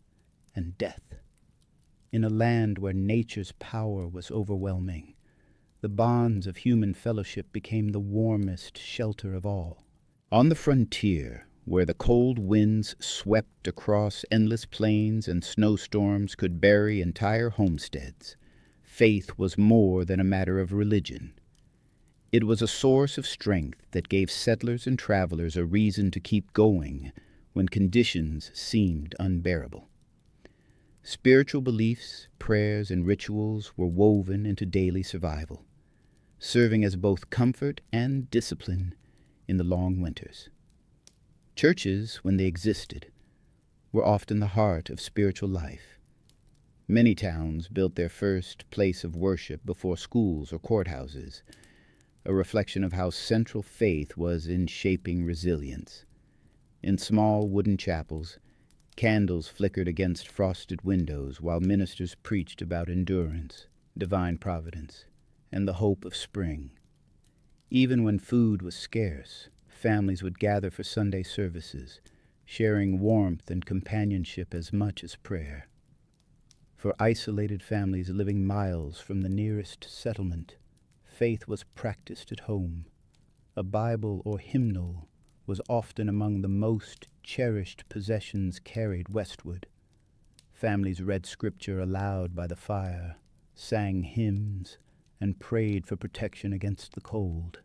and death. In a land where nature's power was overwhelming, the bonds of human fellowship became the warmest shelter of all. On the frontier, where the cold winds swept across endless plains and snowstorms could bury entire homesteads, faith was more than a matter of religion. It was a source of strength that gave settlers and travelers a reason to keep going when conditions seemed unbearable. Spiritual beliefs, prayers, and rituals were woven into daily survival, serving as both comfort and discipline in the long winters. Churches, when they existed, were often the heart of spiritual life. Many towns built their first place of worship before schools or courthouses, a reflection of how central faith was in shaping resilience. In small wooden chapels, candles flickered against frosted windows while ministers preached about endurance, divine providence, and the hope of spring. Even when food was scarce, families would gather for Sunday services, sharing warmth and companionship as much as prayer. For isolated families living miles from the nearest settlement, faith was practiced at home. A Bible or hymnal was often among the most cherished possessions carried westward. Families read scripture aloud by the fire, sang hymns, and prayed for protection against the cold.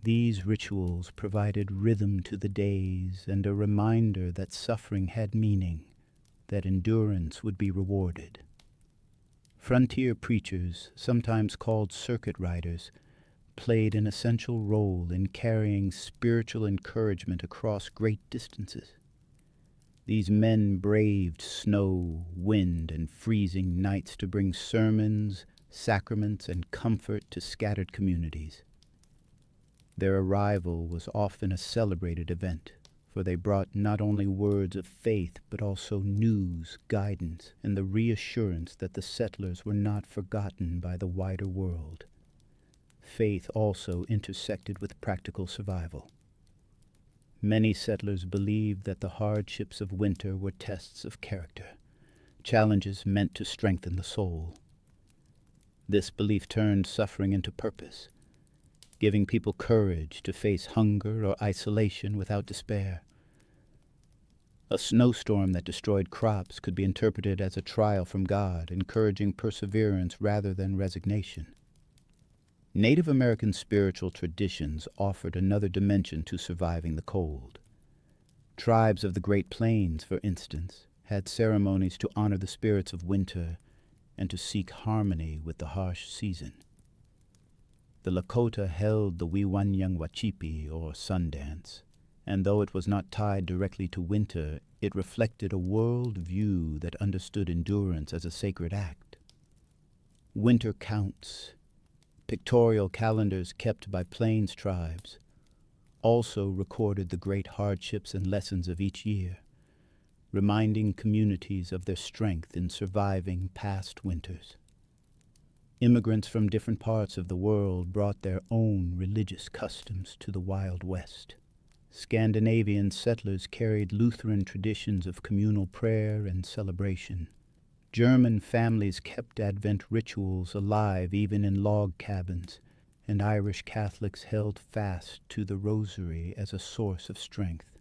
These rituals provided rhythm to the days and a reminder that suffering had meaning, that endurance would be rewarded. Frontier preachers, sometimes called circuit riders, played an essential role in carrying spiritual encouragement across great distances. These men braved snow, wind, and freezing nights to bring sermons, sacraments, and comfort to scattered communities. Their arrival was often a celebrated event, for they brought not only words of faith but also news, guidance, and the reassurance that the settlers were not forgotten by the wider world. Faith also intersected with practical survival. Many settlers believed that the hardships of winter were tests of character, challenges meant to strengthen the soul. This belief turned suffering into purpose, giving people courage to face hunger or isolation without despair. A snowstorm that destroyed crops could be interpreted as a trial from God, encouraging perseverance rather than resignation. Native American spiritual traditions offered another dimension to surviving the cold. Tribes of the Great Plains, for instance, had ceremonies to honor the spirits of winter and to seek harmony with the harsh season. The Lakota held the Wiwanyang Wachipi, or sun dance, and though it was not tied directly to winter, it reflected a world view that understood endurance as a sacred act. Winter counts, pictorial calendars kept by Plains tribes, also recorded the great hardships and lessons of each year, reminding communities of their strength in surviving past winters. Immigrants from different parts of the world brought their own religious customs to the Wild West. Scandinavian settlers carried Lutheran traditions of communal prayer and celebration. German families kept Advent rituals alive even in log cabins, and Irish Catholics held fast to the rosary as a source of strength.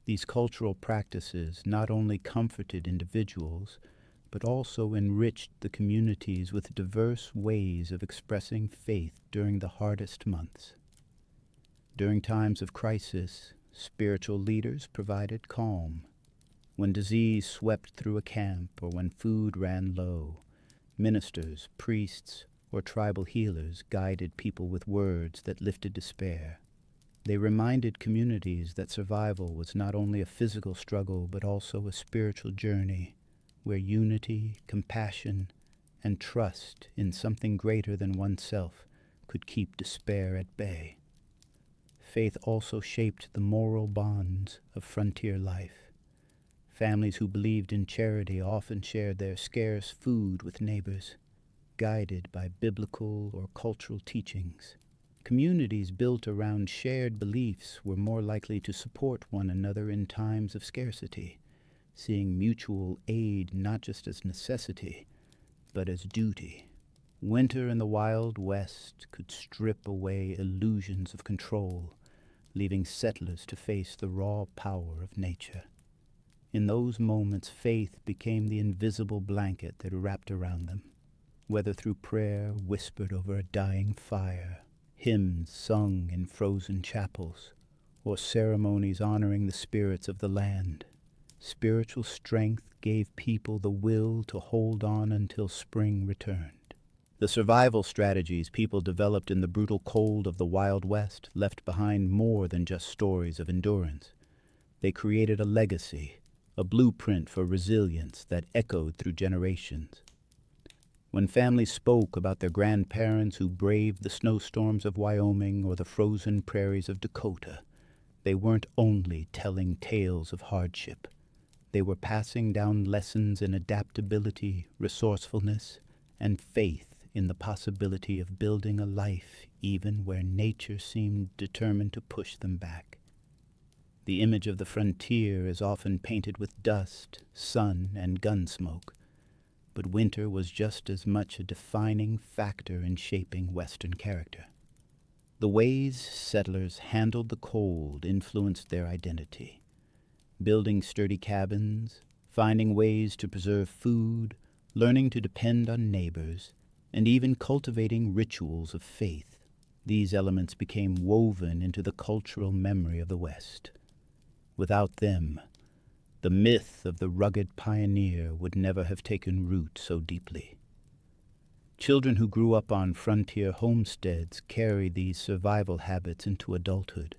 These cultural practices not only comforted individuals, but also enriched the communities with diverse ways of expressing faith during the hardest months. During times of crisis, spiritual leaders provided calm. When disease swept through a camp or when food ran low, ministers, priests, or tribal healers guided people with words that lifted despair. They reminded communities that survival was not only a physical struggle but also a spiritual journey where unity, compassion, and trust in something greater than oneself could keep despair at bay. Faith also shaped the moral bonds of frontier life. Families who believed in charity often shared their scarce food with neighbors, guided by biblical or cultural teachings. Communities built around shared beliefs were more likely to support one another in times of scarcity, seeing mutual aid not just as necessity, but as duty. Winter in the Wild West could strip away illusions of control, leaving settlers to face the raw power of nature. In those moments, faith became the invisible blanket that wrapped around them, whether through prayer whispered over a dying fire, hymns sung in frozen chapels, or ceremonies honoring the spirits of the land. Spiritual strength gave people the will to hold on until spring returned. The survival strategies people developed in the brutal cold of the Wild West left behind more than just stories of endurance. They created a legacy, a blueprint for resilience that echoed through generations. When families spoke about their grandparents who braved the snowstorms of Wyoming or the frozen prairies of Dakota, they weren't only telling tales of hardship. They were passing down lessons in adaptability, resourcefulness, and faith in the possibility of building a life even where nature seemed determined to push them back. The image of the frontier is often painted with dust, sun, and gun smoke, but winter was just as much a defining factor in shaping Western character. The ways settlers handled the cold influenced their identity. Building sturdy cabins, finding ways to preserve food, learning to depend on neighbors, and even cultivating rituals of faith. These elements became woven into the cultural memory of the West. Without them, the myth of the rugged pioneer would never have taken root so deeply. Children who grew up on frontier homesteads carried these survival habits into adulthood.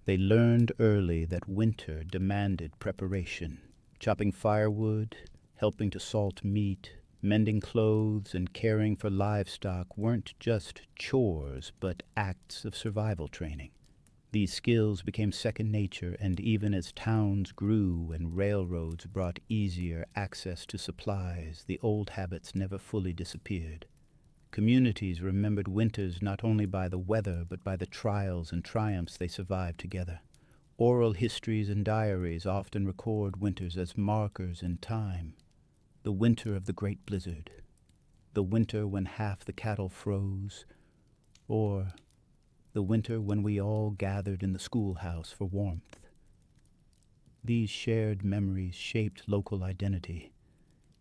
They learned early that winter demanded preparation, chopping firewood, helping to salt meat, mending clothes, and caring for livestock weren't just chores, but acts of survival training. These skills became second nature, and even as towns grew and railroads brought easier access to supplies, the old habits never fully disappeared. Communities remembered winters not only by the weather, but by the trials and triumphs they survived together. Oral histories and diaries often record winters as markers in time. The winter of the Great Blizzard, the winter when half the cattle froze, or the winter when we all gathered in the schoolhouse for warmth. These shared memories shaped local identity,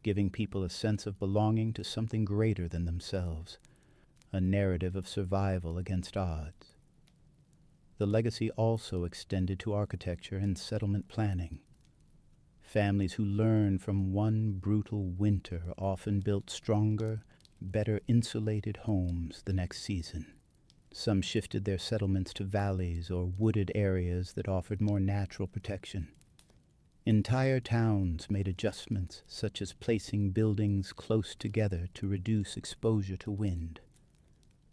giving people a sense of belonging to something greater than themselves, a narrative of survival against odds. The legacy also extended to architecture and settlement planning. Families who learned from one brutal winter often built stronger, better insulated homes the next season. Some shifted their settlements to valleys or wooded areas that offered more natural protection. Entire towns made adjustments, such as placing buildings close together to reduce exposure to wind.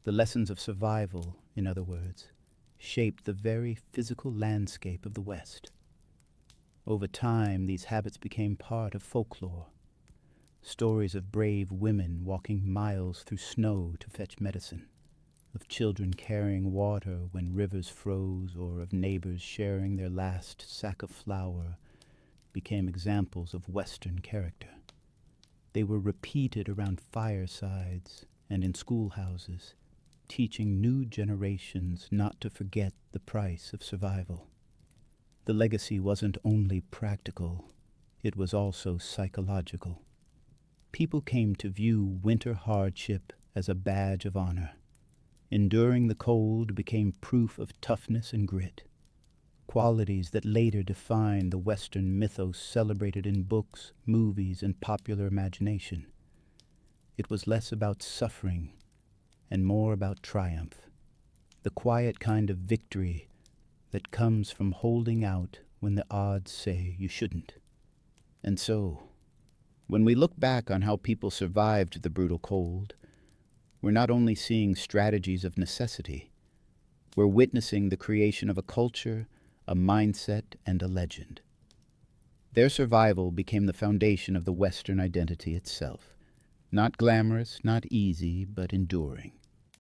The lessons of survival, in other words, shaped the very physical landscape of the West. Over time, these habits became part of folklore. Stories of brave women walking miles through snow to fetch medicine, of children carrying water when rivers froze, or of neighbors sharing their last sack of flour, became examples of Western character. They were repeated around firesides and in schoolhouses, teaching new generations not to forget the price of survival. The legacy wasn't only practical, it was also psychological. People came to view winter hardship as a badge of honor. Enduring the cold became proof of toughness and grit, qualities that later defined the Western mythos celebrated in books, movies, and popular imagination. It was less about suffering and more about triumph, the quiet kind of victory that comes from holding out when the odds say you shouldn't. And so, when we look back on how people survived the brutal cold, we're not only seeing strategies of necessity, we're witnessing the creation of a culture, a mindset, and a legend. Their survival became the foundation of the Western identity itself. Not glamorous, not easy, but enduring.